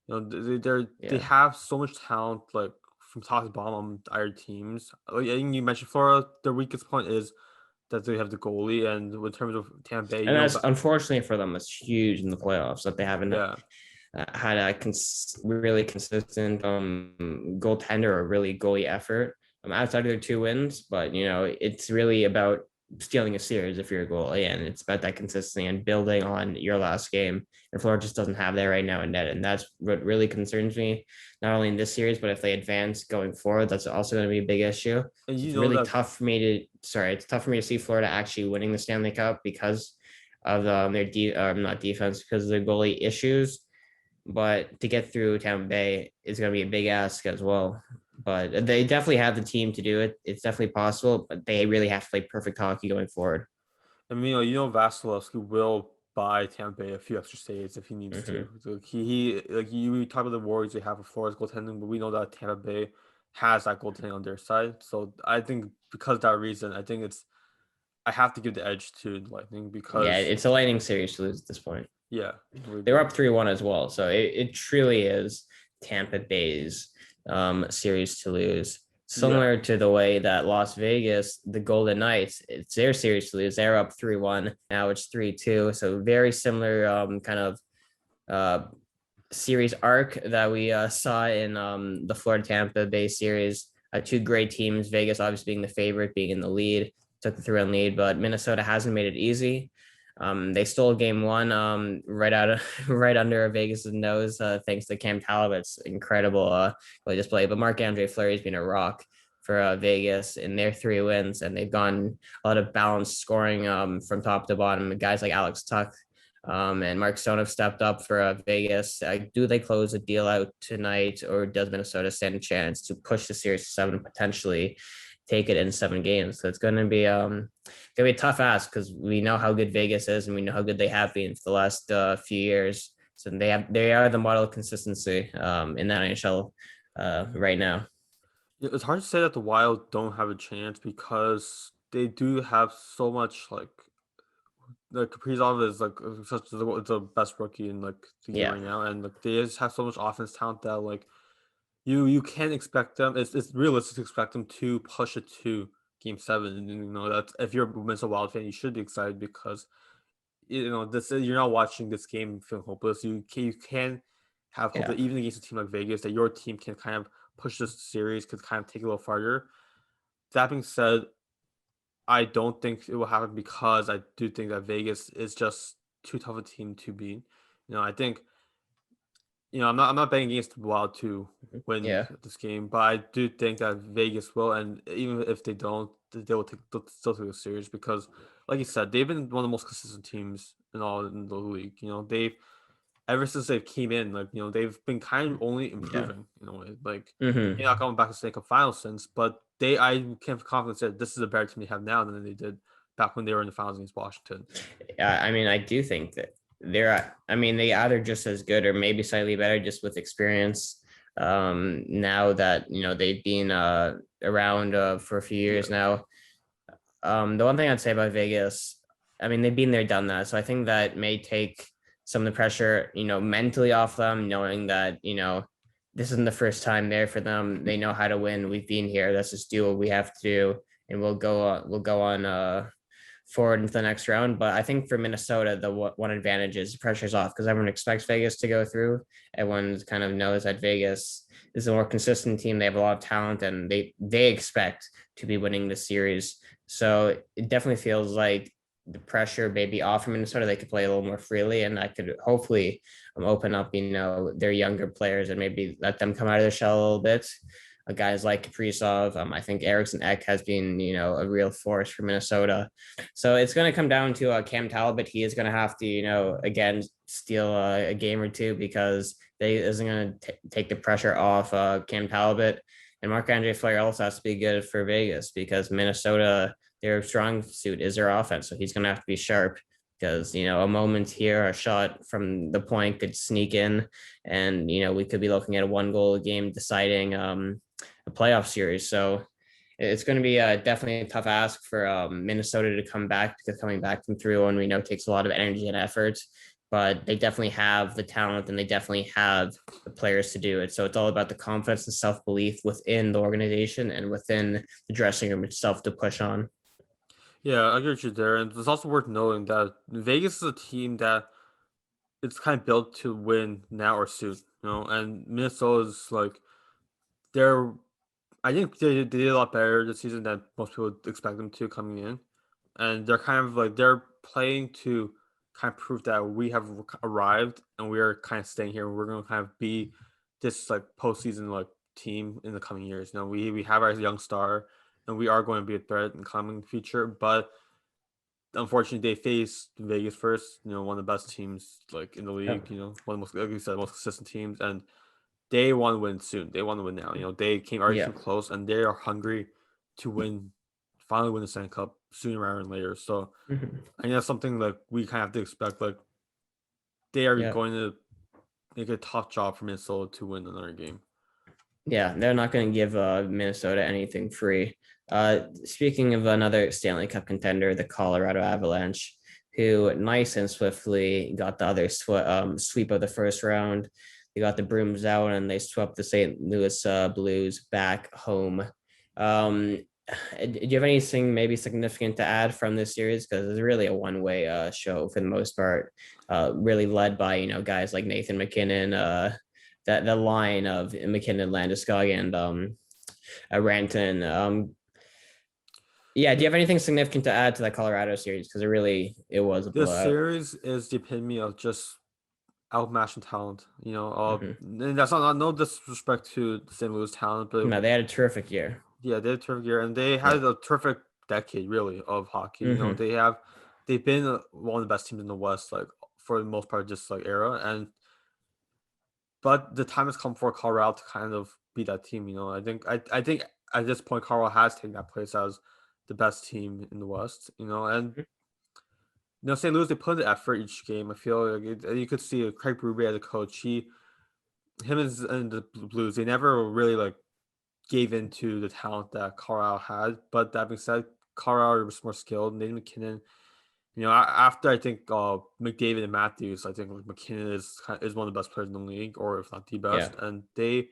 Speaker 2: They
Speaker 1: Yeah.
Speaker 2: have so much talent, like from top to bottom on either teams. Like, I think you mentioned Florida, their weakest point is that they have the goalie, and in terms of Tampa Bay,
Speaker 1: And that's unfortunately for them, it's huge in the playoffs that they haven't
Speaker 2: yeah.
Speaker 1: had a really consistent goaltender or really goalie effort outside of their 2 wins. But it's really about stealing a series if you're a goalie, and it's about that consistency and building on your last game. And Florida just doesn't have that right now in net, and that's what really concerns me. Not only in this series, but if they advance going forward, that's also going to be a big issue.
Speaker 2: And
Speaker 1: So
Speaker 2: you
Speaker 1: it's
Speaker 2: know
Speaker 1: really
Speaker 2: that
Speaker 1: tough for me to. Sorry, it's tough for me to see Florida actually winning the Stanley Cup because of not defense, because of their goalie issues. But to get through Tampa Bay is going to be a big ask as well. But they definitely have the team to do it. It's definitely possible, but they really have to play perfect hockey going forward.
Speaker 2: I mean, Vasilevsky will buy Tampa Bay a few extra saves if he needs to.
Speaker 1: Mm-hmm.
Speaker 2: So he like you talk about the Warriors, they have a Florida's goaltending, but we know that Tampa Bay has that goaltending on their side. So I think because of that reason, I have to give the edge to Lightning
Speaker 1: Yeah,
Speaker 2: because
Speaker 1: it's a lightning series to lose at this point.
Speaker 2: yeah, we
Speaker 1: They were
Speaker 2: agree.
Speaker 1: up 3-1 as well. So it truly is Tampa Bay's series to lose.
Speaker 2: Yeah.
Speaker 1: Similar to the way that Las Vegas, the Golden Knights, it's their series to lose. They're up 3-1. Now it's 3-2. So very similar kind of uh, series arc that we saw in the Florida Tampa Bay series. 2 great teams, Vegas obviously being the favorite, being in the lead, took the 3-1 lead, but Minnesota hasn't made it easy. They stole game 1 right out of right under Vegas's nose, thanks to Cam Talbot's incredible display. But Marc-Andre Fleury's been a rock for Vegas in their 3 wins, and they've gone a lot of balanced scoring from top to bottom. Guys like Alex Tuck and Mark Stone have stepped up for Vegas. Do they close a deal out tonight, or does Minnesota stand a chance to push the series to 7 and potentially take it in 7 games? So it's gonna be a tough ask because we know how good Vegas is, and we know how good they have been for the last few years. So they are the model of consistency in that NHL right now.
Speaker 2: Yeah, it's hard to say that the Wild don't have a chance because they do have so much like Kaprizov is like such the best rookie in like the game
Speaker 1: Yeah,
Speaker 2: right now, and like they just have so much offense talent that like you can't expect them. It's realistic to expect them to push it to game 7. And that's if you're a Minnesota Wild fan, you should be excited because this you're not watching this game feeling hopeless. You can have hope
Speaker 1: yeah,
Speaker 2: that even against a team like Vegas, that your team can kind of push this series, could kind of take it a little farther. That being said, I don't think it will happen because I do think that Vegas is just too tough a team to beat. I think I'm not betting against the Wild to win
Speaker 1: yeah.
Speaker 2: this game, but I do think that Vegas will, and even if they don't, they'll still take it serious because, like you said, they've been one of the most consistent teams in the league. They've ever since they came in, like, they've been kind of only improving, like
Speaker 1: Hmm.
Speaker 2: they're not going back to Stanley Cup finals since, but I can have confidence that this is a better team they have now than they did back when they were in the finals against Washington.
Speaker 1: I mean, I do think that they either just as good or maybe slightly better just with experience. Now that, they've been around for a few years
Speaker 2: Yeah.
Speaker 1: now. The one thing I'd say about Vegas, I mean, they've been there, done that. So I think that may take some of the pressure, mentally off them, knowing that, this isn't the first time there for them. They know how to win. We've been here. Let's just do what we have to do, and we'll go on forward into the next round. But I think for Minnesota, the one advantage is the pressure's off because everyone expects Vegas to go through. Everyone kind of knows that Vegas is a more consistent team. They have a lot of talent, and they expect to be winning the series. So it definitely feels like the pressure may be off from Minnesota. They could play a little more freely, and that could hopefully open up, their younger players and maybe let them come out of their shell a little bit. Guys like Kaprizov, I think Eriksson Ek has been, a real force for Minnesota. So it's going to come down to Cam Talbot. He is going to have to, again, steal a game or two because they isn't going to take the pressure off Cam Talbot. And Marc-Andre Fleury also has to be good for Vegas because Minnesota, their strong suit is their offense. So he's going to have to be sharp because, a moment here, a shot from the point could sneak in. And, we could be looking at a 1-goal game deciding a playoff series. So it's going to be definitely a tough ask for Minnesota to come back because coming back from 3-1, we know takes a lot of energy and effort, but they definitely have the talent and they definitely have the players to do it. So it's all about the confidence and self-belief within the organization and within the dressing room itself to push on.
Speaker 2: Yeah, I agree with you there. And it's also worth noting that Vegas is a team that it's kind of built to win now or soon, and Minnesota's like they're I think they did a lot better this season than most people would expect them to coming in. And they're kind of like they're playing to kind of prove that we have arrived and we are kind of staying here. We're going to kind of be this like postseason like team in the coming years. We have our young star and we are going to be a threat in coming future. But unfortunately, they faced Vegas first. One of the best teams like in the league.
Speaker 1: Yep.
Speaker 2: One of the most, like you said, most consistent teams, and they want to win soon. They want to win now. They already
Speaker 1: Yeah.
Speaker 2: came close, and they are hungry to win, finally win the Stanley Cup sooner rather than later. So
Speaker 1: Mhm.
Speaker 2: I think that's something like we kind of have to expect. Like they are
Speaker 1: Yeah.
Speaker 2: going to make a tough job for Minnesota to win another game.
Speaker 1: Yeah, they're not going to give Minnesota anything free. Speaking of another Stanley Cup contender, the Colorado Avalanche, who nice and swiftly got the other sweep of the first round. They got the brooms out and they swept the St. Louis Blues back home. Um, do you have anything maybe significant to add from this series? Because it's really a one-way show for the most part, really led by guys like Nathan MacKinnon, that the line of McKinnon, Landeskog, and Ranton. Yeah, do you have anything significant to add to that Colorado series? Because it was a
Speaker 2: This
Speaker 1: blowout.
Speaker 2: series is the epitome of just outmatching talent.
Speaker 1: Mhm.
Speaker 2: And that's not no disrespect to the St. Louis talent, but
Speaker 1: No, they had a terrific year.
Speaker 2: yeah, they had a terrific year, and they
Speaker 1: Yeah.
Speaker 2: had a terrific decade, really, of hockey.
Speaker 1: Hmm.
Speaker 2: They've been one of the best teams in the West, like for the most part, just like era. And but the time has come for Colorado to kind of be that team. I think at this point, Colorado has taken that place as the best team in the West. And St. Louis, they put in the effort each game. I feel like you could see Craig Berube as a coach. And the Blues, they never really like gave into the talent that Colorado had. But that being said, Colorado was more skilled. Nathan MacKinnon, after I think McDavid and Matthews, I think like, McKinnon is one of the best players in the league, or if not the
Speaker 1: Yeah.
Speaker 2: best. And they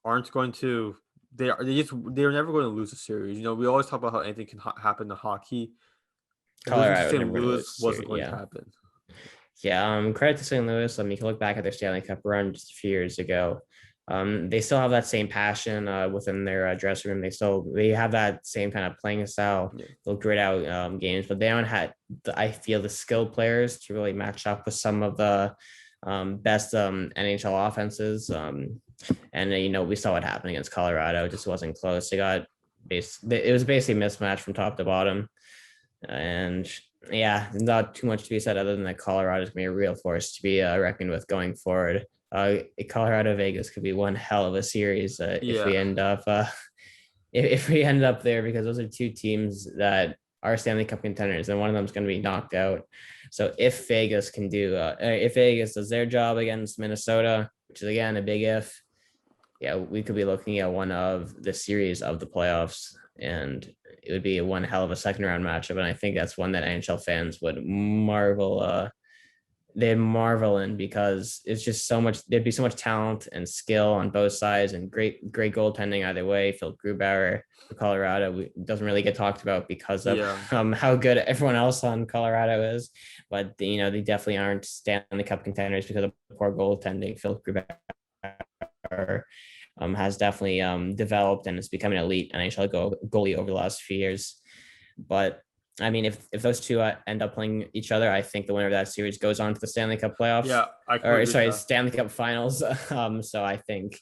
Speaker 2: aren't going to. They're never going to lose a series. We always talk about how anything can happen in hockey. Losing to
Speaker 1: Colorado
Speaker 2: St.
Speaker 1: never going to lose
Speaker 2: Louis
Speaker 1: the
Speaker 2: wasn't
Speaker 1: series.
Speaker 2: going to
Speaker 1: Yeah.
Speaker 2: happen.
Speaker 1: Yeah. Credit to St. Louis. I mean, you can look back at their Stanley Cup run just a few years ago. They still have that same passion within their dressing room. They have that same kind of playing style.
Speaker 2: Yeah.
Speaker 1: They'll grit out games, but they haven't had I feel the skilled players to really match up with some of the best NHL offenses. And we saw what happened against Colorado. It just wasn't close. It was basically mismatched from top to bottom. And Yeah, not too much to be said other than that Colorado is going to be a real force to be reckoned with going forward. Colorado Vegas could be one hell of a series if we
Speaker 2: Yeah.
Speaker 1: end up if we end up there, because those are two teams that are Stanley Cup contenders, and one of them is going to be knocked out. So if Vegas does their job against Minnesota, which is again a big if, yeah, we could be looking at one of the series of the playoffs, and it would be one hell of a second round matchup. And I think that's one that NHL fans would marvel. They'd marvel in, because it's just so much. There'd be so much talent and skill on both sides, and great goaltending either way. Phil Grubauer for Colorado doesn't really get talked about because of
Speaker 2: Yeah.
Speaker 1: how good everyone else on Colorado is, but they definitely aren't Stanley Cup contenders because of poor goaltending. Phil Grubauer has definitely developed and is becoming an elite NHL goalie over the last few years. But I mean, if those two end up playing each other, I think the winner of that series goes on to the Stanley Cup playoffs,
Speaker 2: Yeah, I completely
Speaker 1: or
Speaker 2: agree with
Speaker 1: sorry,
Speaker 2: that.
Speaker 1: Stanley Cup finals. So I think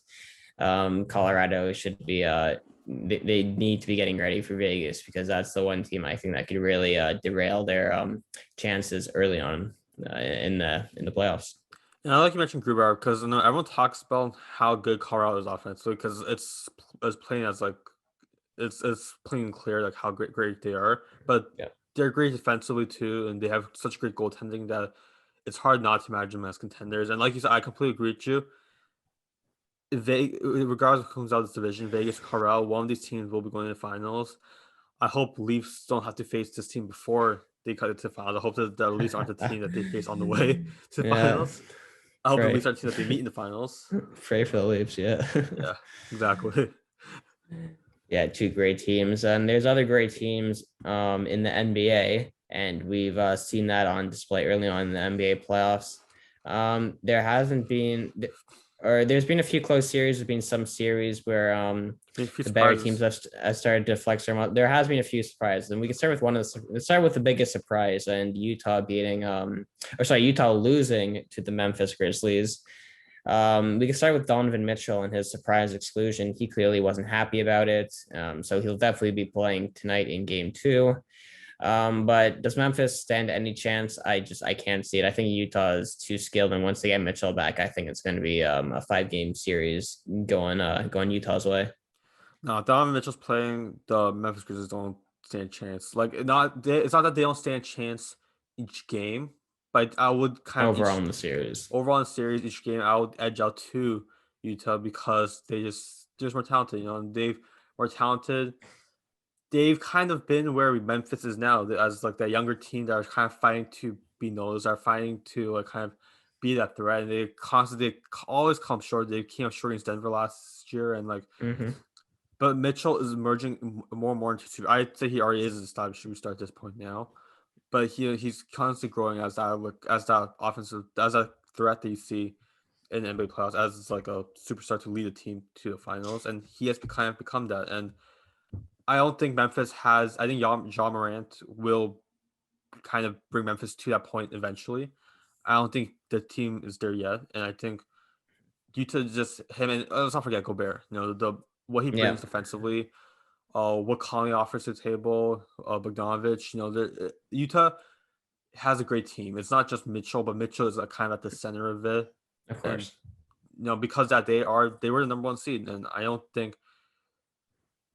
Speaker 1: Colorado should be they need to be getting ready for Vegas, because that's the one team I think that could really derail their chances early on in the playoffs.
Speaker 2: And I like you mentioned Grubauer because everyone talks about how good Colorado is offensively because it's playing as like it's plain and clear like how great they are, but
Speaker 1: Yeah.
Speaker 2: they're great defensively too, and they have such great goaltending that it's hard not to imagine them as contenders. And like you said, I completely agree with you. Regardless of who comes out of this division, Vegas, Colorado, one of these teams will be going to the finals. I hope Leafs don't have to face this team before they cut it to the finals. I hope that the Leafs aren't the team that they face on the way to the
Speaker 1: Yeah.
Speaker 2: finals. I hope the Leafs
Speaker 1: Pray.
Speaker 2: are the team that they meet in the finals.
Speaker 1: Pray for the Leafs, yeah.
Speaker 2: Yeah, exactly.
Speaker 1: Yeah, two great teams. And there's other great teams in the NBA, and we've seen that on display early on in the NBA playoffs. There hasn't been, or there's been a few close series. There's been some series where
Speaker 2: A few
Speaker 1: the better teams
Speaker 2: surprises.
Speaker 1: have started to flex their muscle. There has been a few surprises, and we can start with let's start with the biggest surprise, and Utah beating Utah losing to the Memphis Grizzlies. We can start with Donovan Mitchell and his surprise exclusion. He clearly wasn't happy about it. So he'll definitely be playing tonight in game two. But does Memphis stand any chance? I can't see it. I think Utah is too skilled, and once they get Mitchell back, I think it's going to be a 5 game series going Utah's way.
Speaker 2: No, Donovan Mitchell's playing the Memphis Grizzlies don't stand a chance. It's not that they don't stand a chance each game, but I would kind of
Speaker 1: Overall
Speaker 2: each
Speaker 1: in the series.
Speaker 2: overall in the series each game I would edge out to Utah because they're just more talented. They've more talented. They've kind of been where Memphis is now as like that younger team that are kind of fighting to be noticed, are fighting to like kind of be that threat. And they always come short. They came up short against Denver last year, and like
Speaker 1: Mm-hmm.
Speaker 2: but Mitchell is emerging more and more into. I'd say he already is a established superstar at this point now, but he's constantly growing as that offensive as a threat that you see in NBA playoffs as like a superstar to lead a team to the finals, and he has kind of become that. And I don't think Memphis has. I think John Morant will kind of bring Memphis to that point eventually. I don't think the team is there yet, and I think due to just him and let's not forget Gobert. The what he
Speaker 1: Yeah.
Speaker 2: brings defensively, what Conley offers to the table, Bogdanovich. Utah has a great team. It's not just Mitchell, but Mitchell is kind of at the center of it,
Speaker 1: Of
Speaker 2: and
Speaker 1: course.
Speaker 2: because that they were the number one seed, and I don't think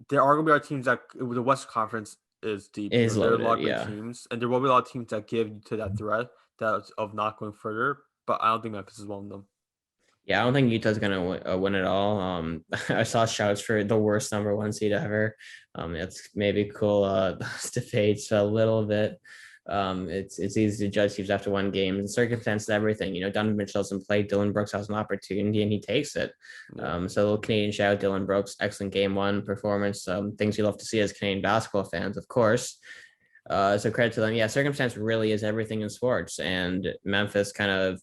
Speaker 2: there are going to be our teams that the West Conference is deep.
Speaker 1: It is
Speaker 2: There are a lot
Speaker 1: loaded.
Speaker 2: of great
Speaker 1: Yeah.
Speaker 2: teams, and there will be a lot of teams that give you to that threat that of not going further. But I don't think Memphis is one of them.
Speaker 1: Yeah, I don't think Utah's gonna win it all. I saw shouts for the worst number one seed ever. It's maybe cool debates a little bit. It's easy to judge teams after one game. And circumstances, everything. Donovan Mitchell doesn't play. Dylan Brooks has an opportunity and he takes it.
Speaker 2: Yeah.
Speaker 1: So a little Canadian shout, Dylan Brooks, excellent game one performance. Things you love to see as Canadian basketball fans, of course. So credit to them. Yeah, circumstance really is everything in sports, and Memphis kind of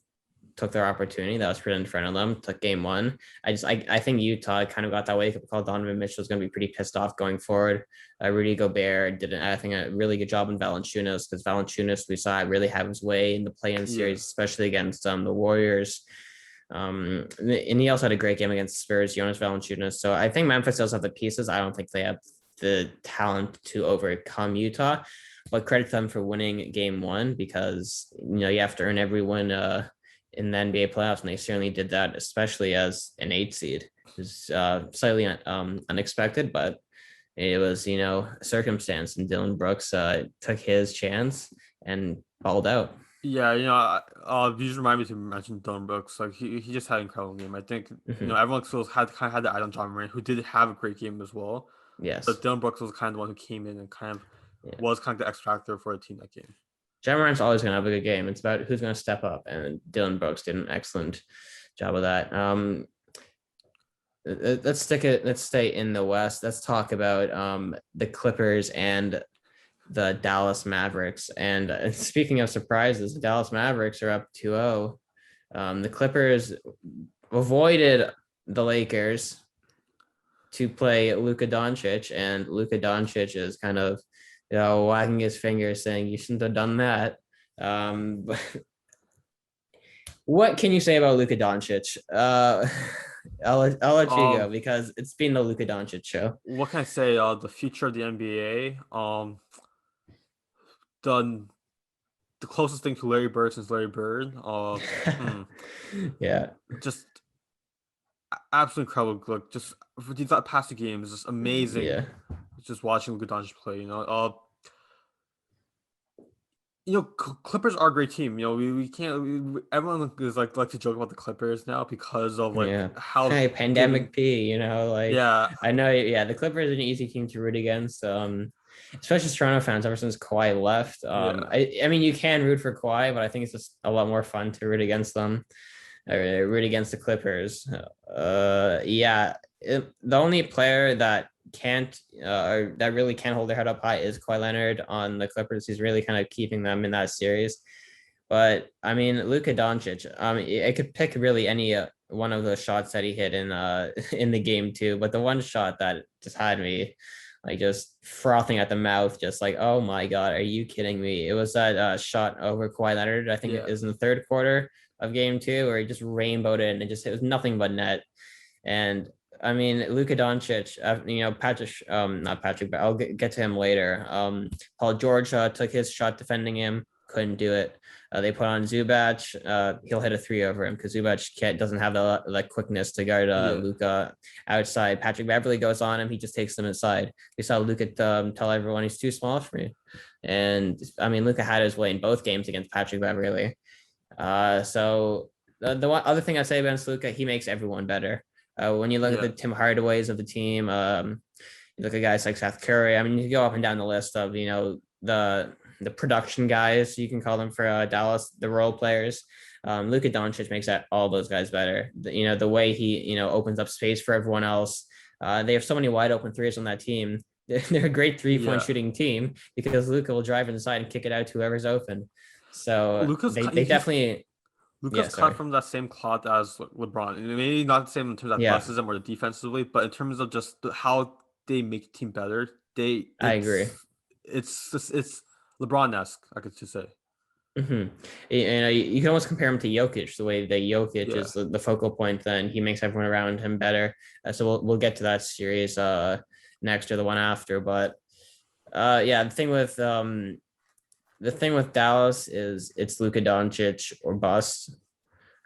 Speaker 1: took their opportunity that was put in front of them, took game one. I think Utah kind of got that wake up call. Donovan Mitchell is going to be pretty pissed off going forward. Rudy Gobert did, I think, a really good job in Valanciunas, because Valanciunas, we saw really have his way in the play-in
Speaker 2: Yeah.
Speaker 1: series, especially against the Warriors. And he also had a great game against Spurs, Jonas Valanciunas. So I think Memphis does have the pieces. I don't think they have the talent to overcome Utah. But credit them for winning game one, because you have to earn every win in the NBA playoffs, and they certainly did that, especially as an 8 seed. It was slightly unexpected, but it was a circumstance, and Dylan Brooks took his chance and balled out.
Speaker 2: Yeah, you just remind me to mention Dylan Brooks. Like he just had an incredible game. I think
Speaker 1: Mhm.
Speaker 2: everyone still had the eye on John Moran, who did have a great game as well. But
Speaker 1: Yes.
Speaker 2: Dylan Brooks was kind of the one who came in and kind of
Speaker 1: Yeah.
Speaker 2: was kind of the X factor for a team that game.
Speaker 1: John Morant's always going to have a good game. It's about who's going to step up, and Dylan Brooks did an excellent job of that. Let's stay in the West. Let's talk about the Clippers and the Dallas Mavericks. And speaking of surprises, the Dallas Mavericks are up 2-0. The Clippers avoided the Lakers to play Luka Doncic, and Luka Doncic is kind of wagging his finger saying you shouldn't have done that. But what can you say about Luka Doncic? I'll let you go, because it's been the Luka Doncic show.
Speaker 2: What can I say? The future of the NBA. The closest thing to Larry Bird since Larry Bird.
Speaker 1: Yeah.
Speaker 2: Just absolutely incredible. Look, just for these past two games, just amazing.
Speaker 1: Yeah.
Speaker 2: Just watching Luka Doncic play. Clippers are a great team. We can't. Everyone is like to joke about the Clippers now because of how
Speaker 1: Hey, pandemic P,
Speaker 2: yeah.
Speaker 1: I know, yeah, the Clippers are an easy team to root against, especially as Toronto fans ever since Kawhi left.
Speaker 2: Yeah.
Speaker 1: I mean, you can root for Kawhi, but I think it's just a lot more fun to root against them, or root against the Clippers. The only player that can't or that really can't hold their head up high is Kawhi Leonard on the Clippers. He's really kind of keeping them in that series. But I mean, Luka Doncic, I could pick really any one of the shots that he hit in in the game too. But the one shot that just had me like just frothing at the mouth, just like, oh my God, are you kidding me? It was that shot over Kawhi Leonard. I think it was in the third quarter of game two, where he just rainbowed it, and it was nothing but net. And I mean, Luka Doncic, not Patrick, but I'll get to him later. Paul George took his shot defending him, couldn't do it. They put on Zubac. He'll hit a three over him, because Zubac doesn't have the quickness to guard Luka outside. Patrick Beverly goes on him. He just takes them inside. We saw Luka tell everyone he's too small for me. And I mean, Luka had his way in both games against Patrick Beverly. So the one other thing I say about Luka, he makes everyone better. When you look at the Tim Hardaways of the team, you look at guys like Seth Curry. I mean, you go up and down the list of the production guys, you can call them, for Dallas, the role players. Luka Doncic makes all those guys better. The way he opens up space for everyone else. They have so many wide open threes on that team. They're a great 3-point shooting team, because Luka will drive inside and kick it out to whoever's open. So they definitely.
Speaker 2: Luka's cut from that same cloth as LeBron. Maybe not the same in terms of athleticism or defensively, but in terms of just how they make the team better,
Speaker 1: I agree.
Speaker 2: It's LeBron-esque, I could just say.
Speaker 1: Mm-hmm. You can almost compare him to Jokic, the way that Jokic is the focal point. Then he makes everyone around him better. So we'll get to that series next, or the one after. But the thing with Dallas is it's Luka Doncic or bust.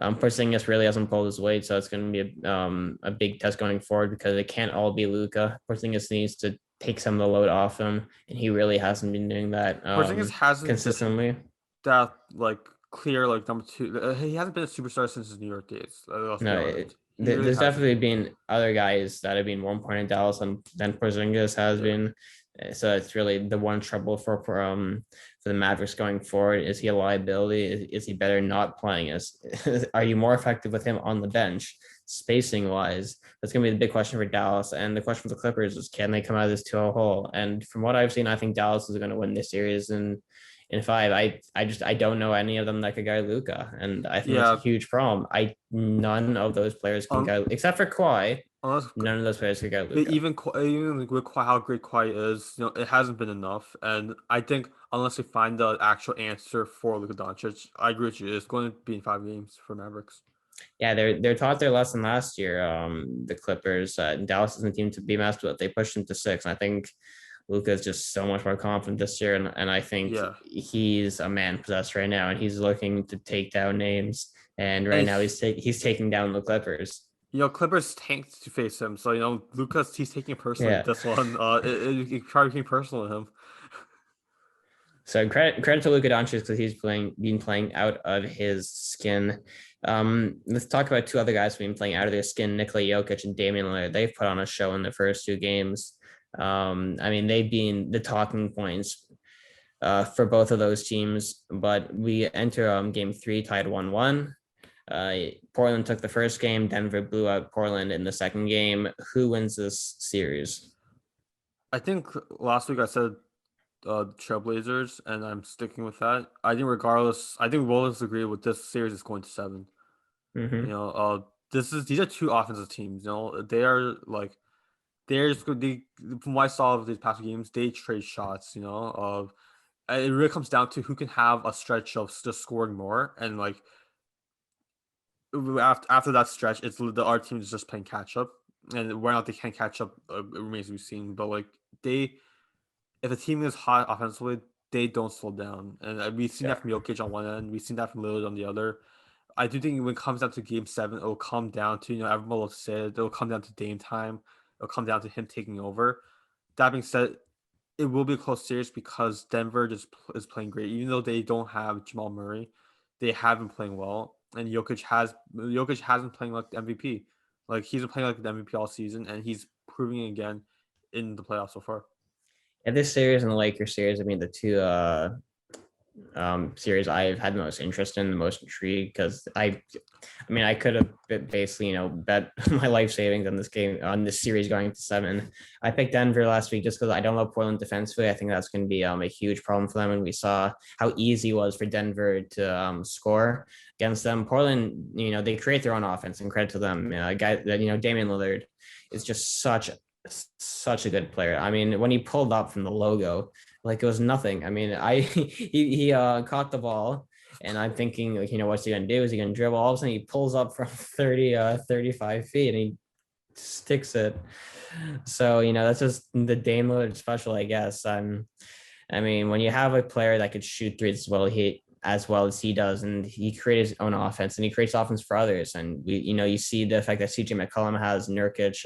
Speaker 1: Porzingis really hasn't pulled his weight, so it's going to be a big test going forward, because it can't all be Luka. Porzingis needs to take some of the load off him, and he really hasn't been doing that
Speaker 2: Porzingis hasn't
Speaker 1: consistently.
Speaker 2: That clear number two. He hasn't been a superstar since his New York days.
Speaker 1: There's definitely been other guys that have been more important in Dallas than Porzingis has been. So it's really the one trouble for the Mavericks going forward. Is he a liability? Is he better not playing? Are you more effective with him on the bench, spacing wise? That's going to be the big question for Dallas. And the question for the Clippers is, can they come out of this 2-0 hole? And from what I've seen, I think Dallas is going to win this series in 5. I don't know any of them that could guard Luka, and I think that's a huge problem. None of those players can guard, except for Kawhi. None of those players could guard Luka.
Speaker 2: Even with how great Kawhi is, it hasn't been enough. And I think unless we find the actual answer for Luka Doncic, I agree with you. It's going to be in 5 games for Mavericks.
Speaker 1: Yeah, they're taught their lesson last year. The Clippers, Dallas isn't a team to be messed with. They pushed them to 6, and I think Luka is just so much more confident this year, and I think
Speaker 2: Yeah,
Speaker 1: he's a man possessed right now, and he's looking to take down names. And right
Speaker 2: and
Speaker 1: now he's taking down the Clippers.
Speaker 2: Clippers tanked to face him, so Lucas he's taking it personally.
Speaker 1: Yeah.
Speaker 2: This one, it probably became personal to him.
Speaker 1: So credit to Luka Doncic because he's been playing out of his skin. Let's talk about two other guys who've been playing out of their skin: Nikola Jokic and Damian Lillard. They've put on a show in the first 2 games. I mean, they've been the talking points for both of those teams. But we enter game 3 tied 1-1. Portland took the first game. Denver blew out Portland in the second game. Who wins this series?
Speaker 2: I think last week I said Trailblazers, and I'm sticking with that. I think regardless, I think we'll agree with this series is going to 7.
Speaker 1: Mm-hmm.
Speaker 2: These are two offensive teams. They are like they're just good. From what I saw of these past games, they trade shots. It really comes down to who can have a stretch of just scoring more, and like after that stretch, it's the our team is just playing catch up, and whether or not they can catch up remains to be seen. But like they, if a team is hot offensively, they don't slow down, and we've seen
Speaker 1: Yeah.
Speaker 2: that from Jokic on one end, we've seen that from Lillard on the other. I do think when it comes down to Game 7, it'll come down to everyone will say it, it'll come down to Dame time. It'll come down to him taking over. That being said, it will be a close series because Denver just is playing great, even though they don't have Jamal Murray. They have been playing well, and Jokic has been playing like the MVP. Like he's been playing like the MVP all season, and he's proving it again in the playoffs so far.
Speaker 1: And this series and the Lakers series, I mean, the two series I've had the most interest in, the most intrigue, because I mean, I could have basically, bet my life savings on this series going to 7. I picked Denver last week just because I don't love Portland defensively. I think that's going to be a huge problem for them, and we saw how easy it was for Denver to score against them. Portland, they create their own offense, and credit to them. A guy that Damian Lillard is just such a good player. I mean, when he pulled up from the logo, like it was nothing. I mean, he caught the ball, and I'm thinking, like, what's he gonna do? Is he gonna dribble? All of a sudden he pulls up from 35 feet and he sticks it. So, that's just the Dame Lillard special, I guess. I mean, when you have a player that could shoot threes as well as he does, and he creates his own offense, and he creates offense for others. And you see the fact that CJ McCollum has Nurkic,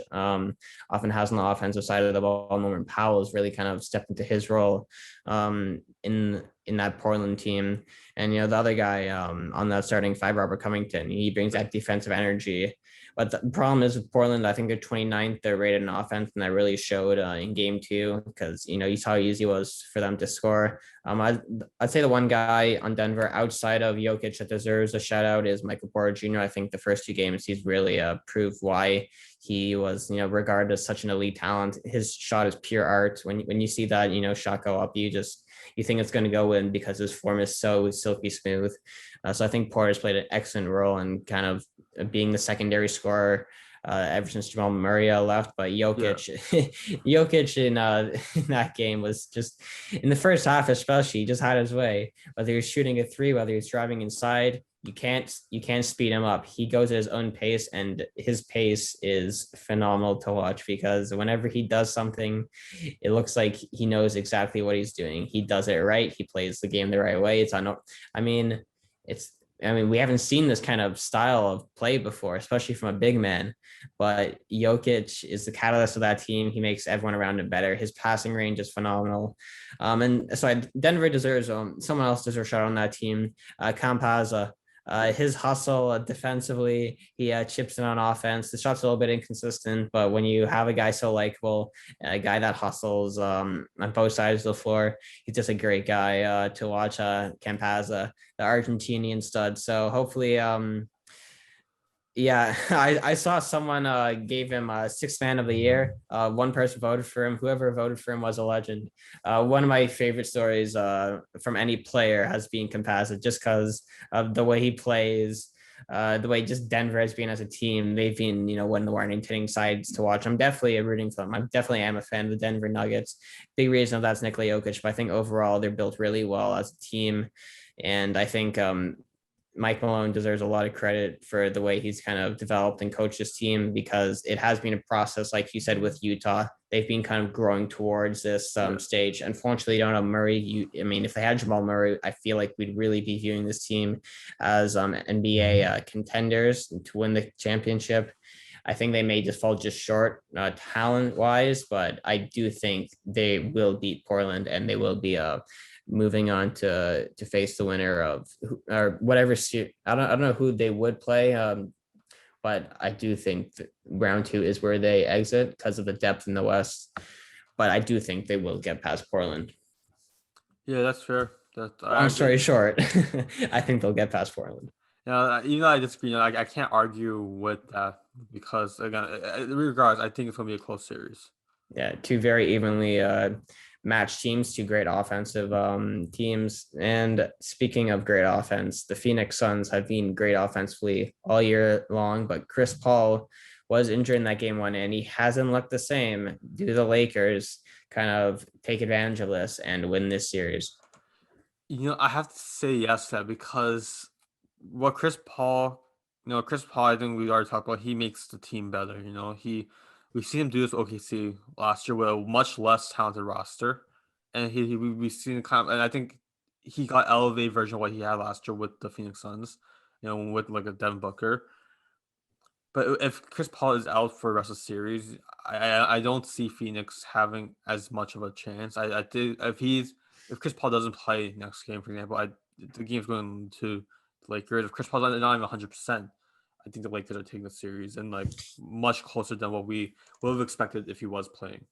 Speaker 1: often has on the offensive side of the ball. Norman Powell has really kind of stepped into his role in that Portland team. And the other guy on that starting 5, Robert Covington, he brings that defensive energy. But the problem is with Portland, I think they're 29th. They're rated in offense, and that really showed in game 2 because you saw how easy it was for them to score. I'd say the one guy on Denver outside of Jokic that deserves a shout out is Michael Baragino. I think the first 2 games he's really proved why he was regarded as such an elite talent. His shot is pure art. When you see that shot go up, you think it's going to go in because his form is so silky smooth. So I think Porter's played an excellent role in kind of being the secondary scorer ever since Jamal Murray left. But Jokic, yeah. Jokic in that game was just in the first half, especially, he just had his way. Whether he was shooting a 3, whether he's driving inside, you can't speed him up. He goes at his own pace, and his pace is phenomenal to watch because whenever he does something, it looks like he knows exactly what he's doing. He does it right. He plays the game the right way. I mean, we haven't seen this kind of style of play before, especially from a big man. But Jokic is the catalyst of that team. He makes everyone around him better. His passing range is phenomenal. And so Denver deserves someone else deserves a shot on that team. Campazzo. His hustle defensively, he chips in on offense. The shot's a little bit inconsistent, but when you have a guy so likable, a guy that hustles on both sides of the floor, he's just a great guy to watch. Campazzo, the Argentinian stud. So hopefully, yeah, I saw someone gave him a 6th man of the year. One person voted for him. Whoever voted for him was a legend. One of my favorite stories from any player has been Campazzo, just because of the way he plays, the way just Denver has been as a team. They've been, one of the more entertaining sides to watch. I'm definitely rooting for them. I definitely am a fan of the Denver Nuggets. Big reason of that's Nikola Jokic, but I think overall they're built really well as a team. And I think Mike Malone deserves a lot of credit for the way he's kind of developed and coached his team, because it has been a process, like you said, with Utah. They've been kind of growing towards this
Speaker 2: Yeah.
Speaker 1: stage. Unfortunately, you don't have Murray. I mean, if they had Jamal Murray, I feel like we'd really be viewing this team as NBA contenders to win the championship. I think they may just fall just short talent wise, but I do think they will beat Portland, and they will be moving on to face the winner of or whatever. I don't know who they would play, but I do think that round two is where they exit because of the depth in the West. But I do think they will get past Portland.
Speaker 2: Yeah, that's fair. I
Speaker 1: Long
Speaker 2: agree.
Speaker 1: story short, I think they'll get past Portland.
Speaker 2: Even though I disagree, I can't argue with that because again, regardless, I think it's gonna be a close series.
Speaker 1: Yeah, two very evenly matched teams, two great offensive teams. And speaking of great offense, the Phoenix Suns have been great offensively all year long, but Chris Paul was injured in that game one, and he hasn't looked the same. Do the Lakers kind of take advantage of this and win this series?
Speaker 2: I have to say yes to that because what Chris Paul, I think we already talked about. He makes the team better. We've seen him do this with OKC last year with a much less talented roster, and we've seen and I think he got elevated version of what he had last year with the Phoenix Suns. With like a Devin Booker. But if Chris Paul is out for the rest of the series, I don't see Phoenix having as much of a chance. I think if Chris Paul doesn't play next game, for example, the game's going to the Lakers. If Chris Paul's not even 100%, I think the Lakers are taking the series and like much closer than what we would have expected if he was playing.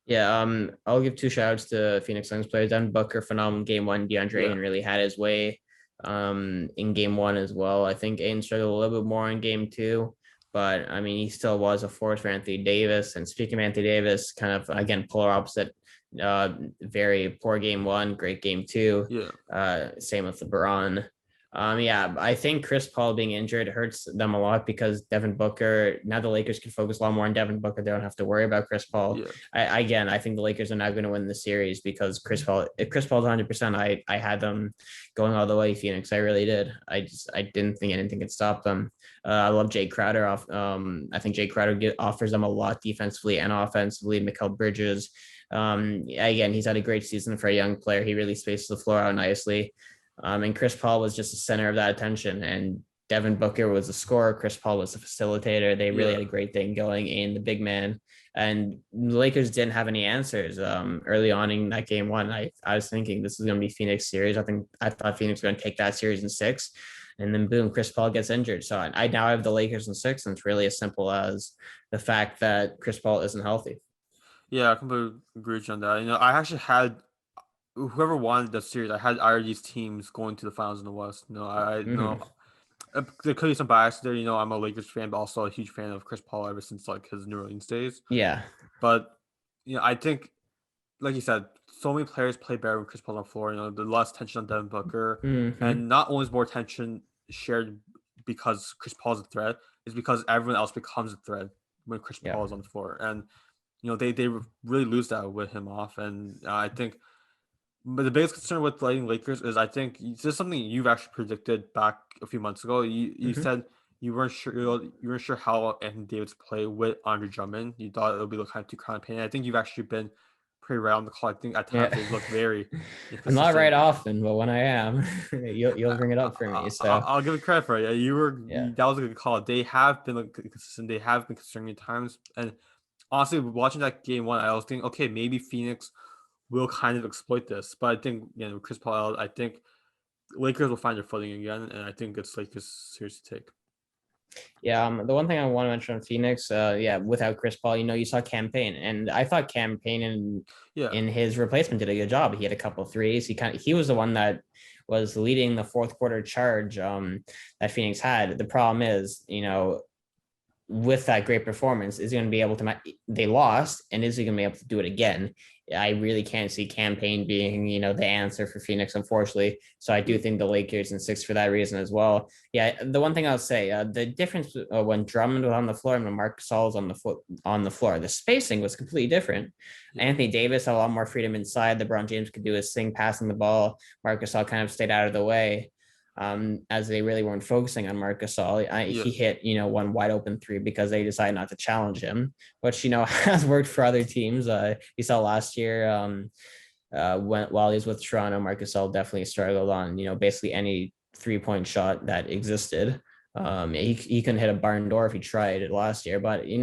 Speaker 1: Yeah, I'll give two shout outs to Phoenix Suns players. Devin Booker, phenomenal game one. DeAndre
Speaker 2: Yeah,
Speaker 1: Ayton really had his way in game one as well. I think Ayton struggled a little bit more in game two, but I mean, he still was a force for Anthony Davis. And speaking of Anthony Davis, kind of again, polar opposite. Very poor game one, great game two.
Speaker 2: yeah,
Speaker 1: Same with LeBron. Yeah, I think Chris Paul being injured hurts them a lot because Devin Booker, now the Lakers can focus a lot more on Devin Booker. They don't have to worry about Chris Paul.
Speaker 2: yeah.
Speaker 1: I think the Lakers are now going to win the series because if Chris Paul's 100%, I had them going all the way, Phoenix. I really did. I didn't think anything could stop them. I love Jay Crowder. I think Jay Crowder offers them a lot defensively and offensively. Mikal Bridges. Again, he's had a great season for a young player. He really spaces the floor out nicely. And Chris Paul was just the center of that attention. And Devin Booker was the scorer. Chris Paul was the facilitator. They really
Speaker 2: Yeah.
Speaker 1: had a great thing going in the big man. And the Lakers didn't have any answers early on in that game one. I was thinking this is going to be Phoenix series. I thought Phoenix was going to take that series in six. And then boom, Chris Paul gets injured. So I now have the Lakers in six. And it's really as simple as the fact that Chris Paul isn't healthy.
Speaker 2: Yeah, I completely agree with you on that. I actually had whoever won the series. I had either of these teams going to the finals in the West.
Speaker 1: Mm-hmm.
Speaker 2: There could be some bias there. I'm a Lakers fan, but also a huge fan of Chris Paul ever since like his New Orleans days.
Speaker 1: Yeah.
Speaker 2: But I think, like you said, so many players play better with Chris Paul on the floor. The less tension on Devin Booker,
Speaker 1: Mm-hmm.
Speaker 2: and not only is more tension shared because Chris Paul's a threat, is because everyone else becomes a threat when Chris
Speaker 1: Yeah.
Speaker 2: Paul is on the floor, and they really lose that with him off, and I think. But the biggest concern with lighting Lakers is I think this is something you've actually predicted back a few months ago. You
Speaker 1: Mm-hmm.
Speaker 2: said you weren't sure how Anthony Davis play with Andre Drummond. You thought it would be kind of too campaign. I think you've actually been pretty right on the call. I think at times
Speaker 1: Yeah.
Speaker 2: they've looked very
Speaker 1: I'm not right
Speaker 2: inconsistent.
Speaker 1: often, but when I am, you'll bring it up for me. So
Speaker 2: I'll give it credit for it. Yeah,
Speaker 1: yeah.
Speaker 2: that was a good call. They have been consistent. They have been concerning at times. And honestly, watching that game one, I was thinking, okay, maybe Phoenix will kind of exploit this. But I think Chris Paul out, I think Lakers will find their footing again, and I think it's Lakers series to take.
Speaker 1: Yeah, the one thing I want to mention on Phoenix, yeah, without Chris Paul, you saw Campaign, and I thought Campaign
Speaker 2: Yeah,
Speaker 1: in his replacement did a good job. He had a couple of threes. He was the one that was leading the fourth quarter charge that Phoenix had. The problem is, with that great performance, is he going to be able to? They lost, and is he going to be able to do it again? I really can't see Campaign being, the answer for Phoenix, unfortunately. So I do think the Lakers in six for that reason as well. Yeah, the one thing I'll say, the difference when Drummond was on the floor and when Marc Gasol was on the floor, the spacing was completely different.
Speaker 2: yeah,
Speaker 1: Anthony Davis had a lot more freedom inside. LeBron James could do his thing, passing the ball. Marc Gasol kind of stayed out of the way. as they really weren't focusing on Marc Gasol.
Speaker 2: Yeah.
Speaker 1: He hit, one wide open three because they decided not to challenge him, which, has worked for other teams. You saw last year, while he was with Toronto, Marc Gasol definitely struggled on, basically any 3-point shot that existed. He couldn't hit a barn door if he tried it last year, but he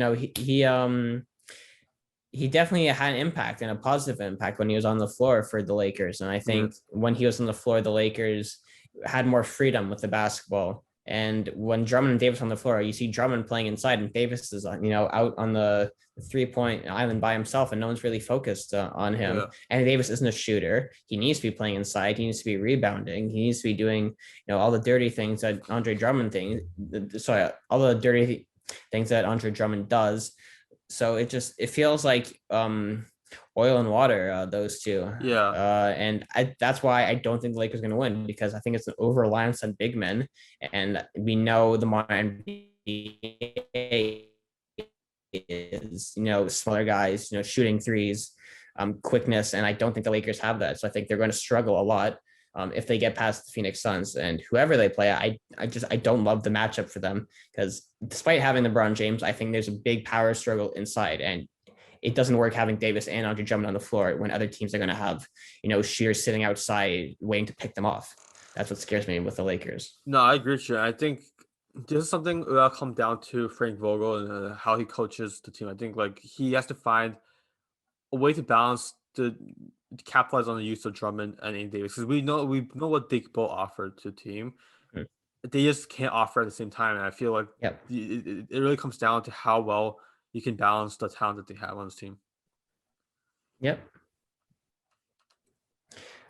Speaker 1: definitely had an impact and a positive impact when he was on the floor for the Lakers. And I
Speaker 2: Yeah.
Speaker 1: think when he was on the floor, the Lakers had more freedom with the basketball. And when Drummond and Davis on the floor, you see Drummond playing inside and Davis is on, out on the 3-point island by himself, and no one's really focused on him.
Speaker 2: Yeah.
Speaker 1: And Davis isn't a shooter. He needs to be playing inside. He needs to be rebounding. He needs to be doing, all the dirty things that Andre Drummond all the dirty things that Andre Drummond does. So it feels like oil and water, those two.
Speaker 2: Yeah.
Speaker 1: And that's why I don't think the Lakers are going to win, because I think it's an over reliance on big men, and we know the modern NBA is smaller guys, shooting threes, quickness, and I don't think the Lakers have that. So I think they're going to struggle a lot. If they get past the Phoenix Suns and whoever they play, I don't love the matchup for them, because despite having LeBron James, I think there's a big power struggle inside, and it doesn't work having Davis and Andre Drummond on the floor when other teams are going to have, shooters sitting outside waiting to pick them off. That's what scares me with the Lakers.
Speaker 2: No, I agree with you. I think this is something that'll come down to Frank Vogel and how he coaches the team. I think like he has to find a way to balance to capitalize on the use of Drummond and Anthony Davis, because we know what they both offer to the team.
Speaker 1: Mhm.
Speaker 2: They just can't offer at the same time, and I feel like
Speaker 1: Yep.
Speaker 2: it really comes down to how well you can balance the talent that they have on this team.
Speaker 1: Yep.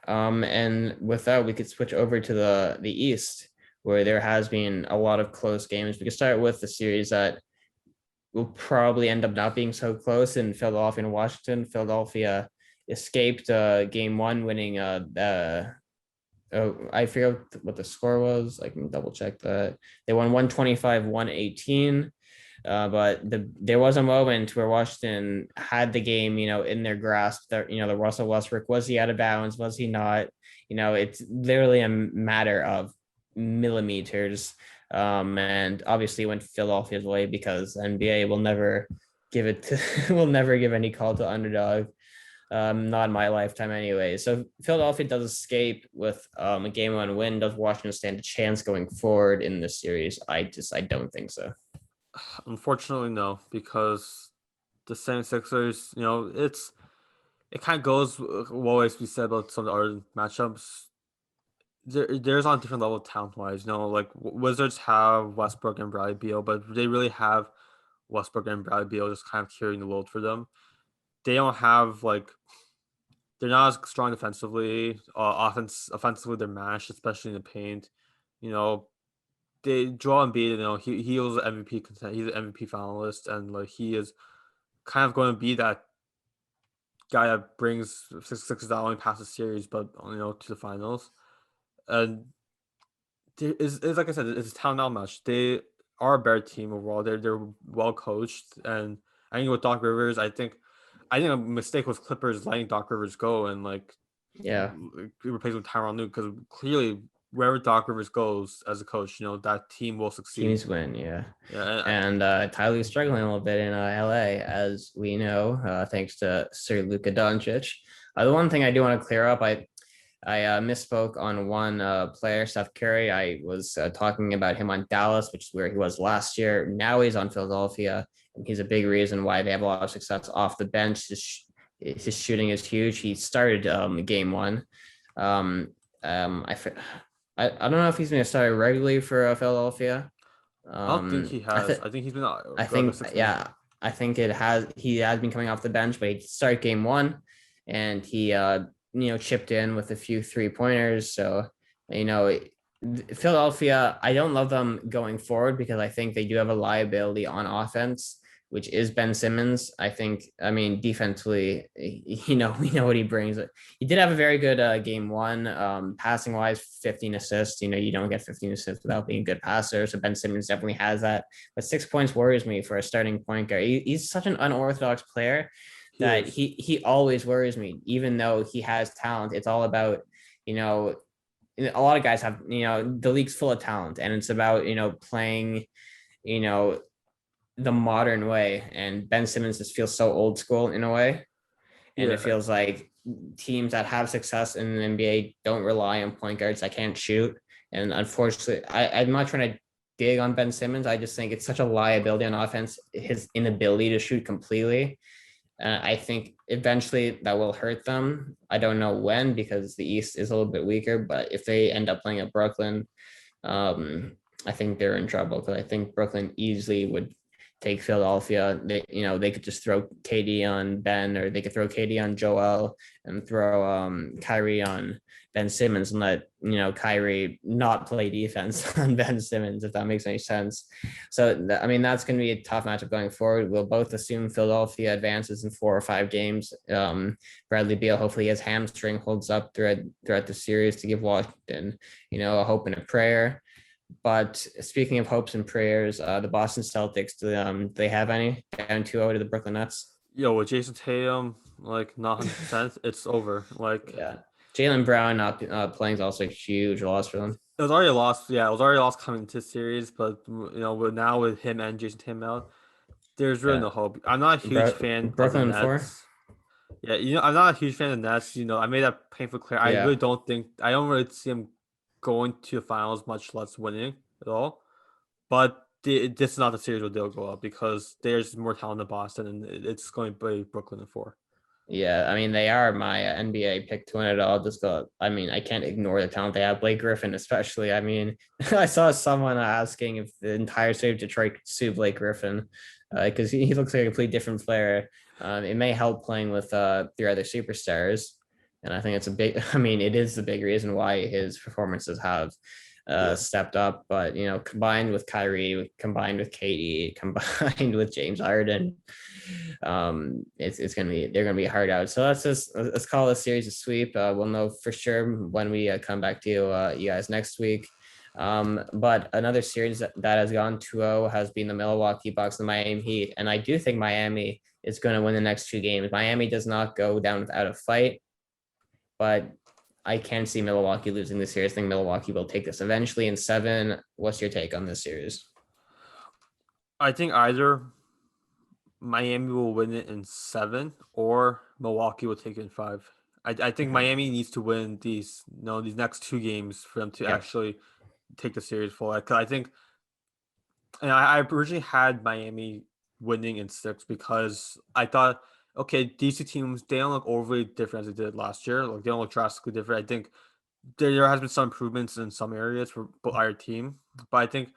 Speaker 1: And with that, we could switch over to the East, where there has been a lot of close games. We could start with the series that will probably end up not being so close in Philadelphia and Washington. Philadelphia escaped game one, winning I forget what the score was. I can double check that. They won 125-118. But there was a moment where Washington had the game, in their grasp. That the Russell Westbrook, was he out of bounds? Was he not? It's literally a matter of millimeters. And obviously went Philadelphia's way, because NBA will never give it to will never give any call to underdog. Not in my lifetime anyway. So Philadelphia does escape with a game one win. Does Washington stand a chance going forward in this series? I don't think so.
Speaker 2: Unfortunately, no, because the 76ers, it kind of goes what as we said about some of the other matchups. There's on a different level talent wise. Like Wizards have Westbrook and Bradley Beal, but they really have Westbrook and Bradley Beal just kind of carrying the load for them. They don't have they're not as strong defensively. Offensively, they're mashed, especially in the paint. They Joel Embiid, he was an MVP content. He's an MVP finalist, and he is kind of going to be that guy that brings Sixers not only past the series but to the finals. And it's like I said, it's a town now match. They are a better team overall. They're well coached, and I think with Doc Rivers, I think a mistake was Clippers letting Doc Rivers go and
Speaker 1: Yeah,
Speaker 2: replace with Tyronn Lue, because clearly wherever Doc Rivers goes as a coach, that team will succeed.
Speaker 1: teams win. Yeah.
Speaker 2: Yeah,
Speaker 1: And Tyler's struggling a little bit in LA, as we know, thanks to Sir Luka Doncic. The one thing I do want to clear up, I misspoke on one player, Seth Curry. I was talking about him on Dallas, which is where he was last year. Now he's on Philadelphia, and he's a big reason why they have a lot of success off the bench. His shooting is huge. He started game one. I don't know if he's going to start regularly for Philadelphia.
Speaker 2: I don't think he has. I think he's been.
Speaker 1: I think I think he has been coming off the bench, but he started game one, and he chipped in with a few 3-pointers. So Philadelphia, I don't love them going forward, because I think they do have a liability on offense, which is Ben Simmons. Defensively, we know what he brings. He did have a very good game one, passing wise, 15 assists. You don't get 15 assists without being a good passer. So Ben Simmons definitely has that. But 6 points worries me for a starting point guard. He's such an unorthodox player that he always worries me, even though he has talent. It's all about, a lot of guys have, the league's full of talent, and it's about, playing, you know, the modern way. And Ben Simmons just feels so old school in a way. And it
Speaker 2: Yeah,
Speaker 1: feels like teams that have success in the NBA don't rely on point guards that can't shoot. And unfortunately, I'm not trying to dig on Ben Simmons. I just think it's such a liability on offense, his inability to shoot completely. I think eventually that will hurt them. I don't know when, because the East is a little bit weaker, but if they end up playing at Brooklyn, I think they're in trouble, because I think Brooklyn easily would take Philadelphia. They could just throw KD on Ben, or they could throw KD on Joel and throw Kyrie on Ben Simmons, and let Kyrie not play defense on Ben Simmons, if that makes any sense. So I mean, that's going to be a tough matchup going forward. We'll both assume Philadelphia advances in 4 or 5 games. Bradley Beal, hopefully his hamstring holds up throughout the series to give Washington a hope and a prayer. But speaking of hopes and prayers, the Boston Celtics, do they have any down 2-0 to the Brooklyn Nets?
Speaker 2: yo, with Jason Tatum, like not 100%, it's over. Like
Speaker 1: Yeah. Jaylen Brown not playing is also a huge loss for them.
Speaker 2: it was already a loss. Yeah, it was already a loss coming into the series, but now with him and Jason Tatum out, there's really
Speaker 1: Yeah.
Speaker 2: no hope. I'm not a huge fan of the
Speaker 1: Brooklyn 4.
Speaker 2: Nets. Yeah, I'm not a huge fan of the Nets. I made that painful clear.
Speaker 1: Yeah.
Speaker 2: I don't really see them going to the finals, much less winning at all. But this is not the series where they'll go up, because there's more talent than Boston, and it's going to be Brooklyn in 4.
Speaker 1: Yeah, I mean, they are my NBA pick to win it all. I mean, I can't ignore the talent they have. Blake Griffin, especially. I mean, I saw someone asking if the entire state of Detroit could sue Blake Griffin, because he looks like a completely different player. It may help playing with three other superstars. And I think I mean, it is the big reason why his performances have
Speaker 2: Yeah.
Speaker 1: stepped up. But, combined with Kyrie, combined with KD, combined with James Harden, they're gonna be hard out. So let's call this series a sweep. We'll know for sure when we come back to you guys next week. But another series that has gone 2-0 has been the Milwaukee Bucks and Miami Heat, and I do think Miami is going to win the next 2 games. Miami does not go down without a fight, but I can see Milwaukee losing this series. I think Milwaukee will take this eventually in 7. What's your take on this series?
Speaker 2: I think either Miami will win it in 7, or Milwaukee will take it in 5. I think Miami needs to win these next 2 games for them to
Speaker 1: Yeah.
Speaker 2: actually take the series full. I think, and I originally had Miami winning in 6, because I thought, okay, these 2 teams, they don't look overly different as they did last year. Like, they don't look drastically different. I think there has been some improvements in some areas for either team, but I think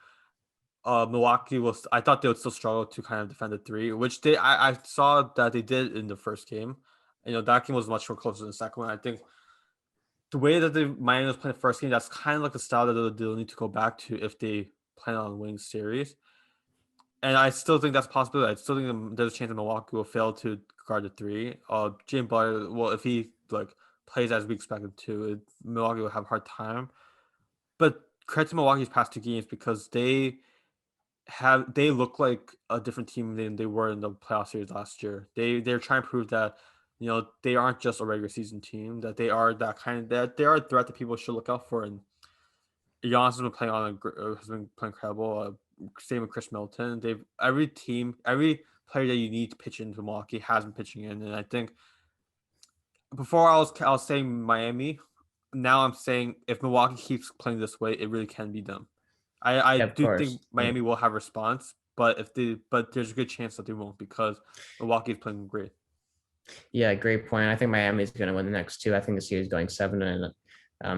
Speaker 2: Milwaukee was. I thought they would still struggle to kind of defend the 3, which I saw that they did in the first game. That game was much more closer than the second one. I think the way that the Miami was playing the first game, that's kind of like the style that they'll need to go back to if they plan on winning series. And I still think that's possible. I still think there's a chance that Milwaukee will fail to guard the 3. Jimmy Butler, well, if he plays as we expected to, Milwaukee will have a hard time. But credit to Milwaukee's past 2 games, because they look like a different team than they were in the playoff series last year. They're trying to prove that they aren't just a regular season team, that they are that they are a threat that people should look out for. And Giannis has been playing incredible. Same with Chris Middleton. Every player that you need to pitch into Milwaukee has been pitching in, and I think before I was saying Miami. Now I'm saying if Milwaukee keeps playing this way, it really can be done. I
Speaker 1: Yeah, of
Speaker 2: do think
Speaker 1: course.
Speaker 2: Miami will have response, but there's a good chance that they won't, because Milwaukee is playing great.
Speaker 1: Yeah, great point. I think Miami is going to win the next 2. I think the series is going 7, and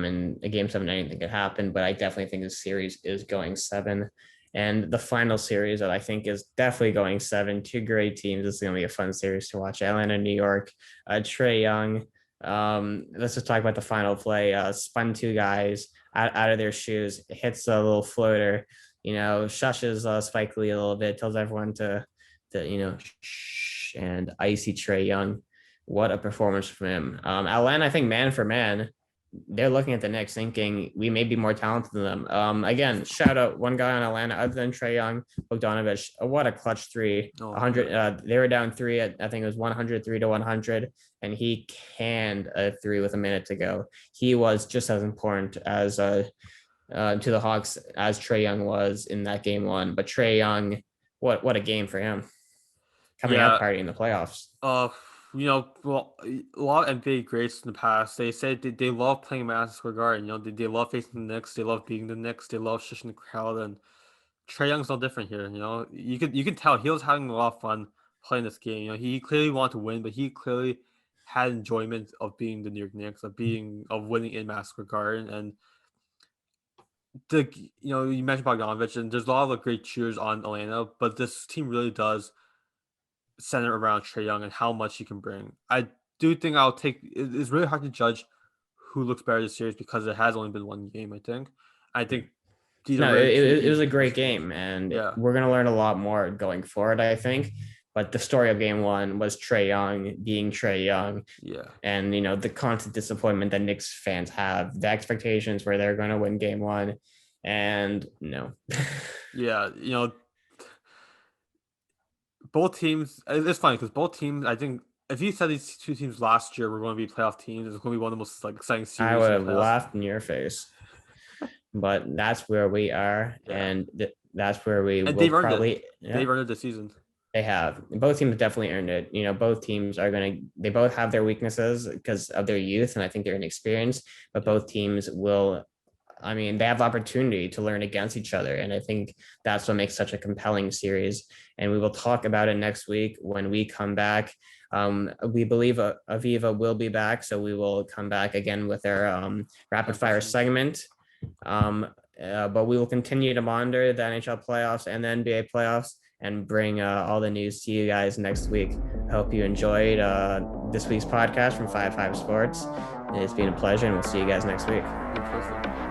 Speaker 1: in a game 7, anything could happen. But I definitely think the series is going 7. And the final series that I think is definitely going 7. 2 great teams. This is going to be a fun series to watch. Atlanta, New York. Trae Young. Let's just talk about the final play. Spun 2 guys out of their shoes, hits a little floater. Shushes Spike Lee a little bit, tells everyone to shh, and icy Trae Young. What a performance from him. Atlanta, I think man for man, they're looking at the Knicks thinking we may be more talented than them. Again, shout out one guy on Atlanta other than Trae Young, Bogdanovich. What a clutch three.
Speaker 2: Oh,
Speaker 1: 100.
Speaker 2: yeah.
Speaker 1: They were down three. I think it was 103 to 100, and he canned a three with a minute to go. He was just as important as to the Hawks as Trae Young was in that game one. But Trae Young, what a game for him, coming out
Speaker 2: Yeah.
Speaker 1: party in the playoffs.
Speaker 2: Uh, well, a lot of NBA greats in the past, they said they love playing Madison Square Garden. They love facing the Knicks. They love beating the Knicks. They love shushing the crowd. And Trae Young's no different here. You could tell he was having a lot of fun playing this game. He clearly wanted to win, but he clearly had enjoyment of being the New York Knicks, of winning in Madison Square Garden. And you mentioned Bogdanovich, and there's a lot of great cheers on Atlanta, but this team really does center around Trae Young and how much he can bring. I do think it's really hard to judge who looks better this series because it has only been one game, I think. I think these are
Speaker 1: No,
Speaker 2: very two
Speaker 1: it was a
Speaker 2: equal
Speaker 1: great
Speaker 2: teams.
Speaker 1: game, and
Speaker 2: Yeah.
Speaker 1: we're gonna learn a lot more going forward, I think. But the story of game one was Trae Young being Trae Young,
Speaker 2: Yeah.
Speaker 1: and the constant disappointment that Knicks fans have, the expectations where they're going to win game one, and no.
Speaker 2: Yeah. Both teams, it's funny because both teams, I think if you said these two teams last year were going to be playoff teams, it's going to be one of the most exciting
Speaker 1: I
Speaker 2: series
Speaker 1: would
Speaker 2: in the
Speaker 1: have
Speaker 2: playoffs.
Speaker 1: laughed in your face, but that's where we are,
Speaker 2: Yeah.
Speaker 1: and that's where we
Speaker 2: And
Speaker 1: will
Speaker 2: they've earned it.
Speaker 1: probably. Yeah,
Speaker 2: They've earned it this season.
Speaker 1: they have. Both teams definitely earned it. Both teams are going to, they both have their weaknesses because of their youth and I think their inexperience, but
Speaker 2: Yeah.
Speaker 1: both teams will, I mean, they have the opportunity to learn against each other. And I think that's what makes such a compelling series. And we will talk about it next week when we come back. We believe Aviva will be back. So we will come back again with our rapid fire segment. But we will continue to monitor the NHL playoffs and the NBA playoffs and bring all the news to you guys next week. Hope you enjoyed this week's podcast from 5-5 Sports. It's been a pleasure, and we'll see you guys next week.
Speaker 2: Interesting.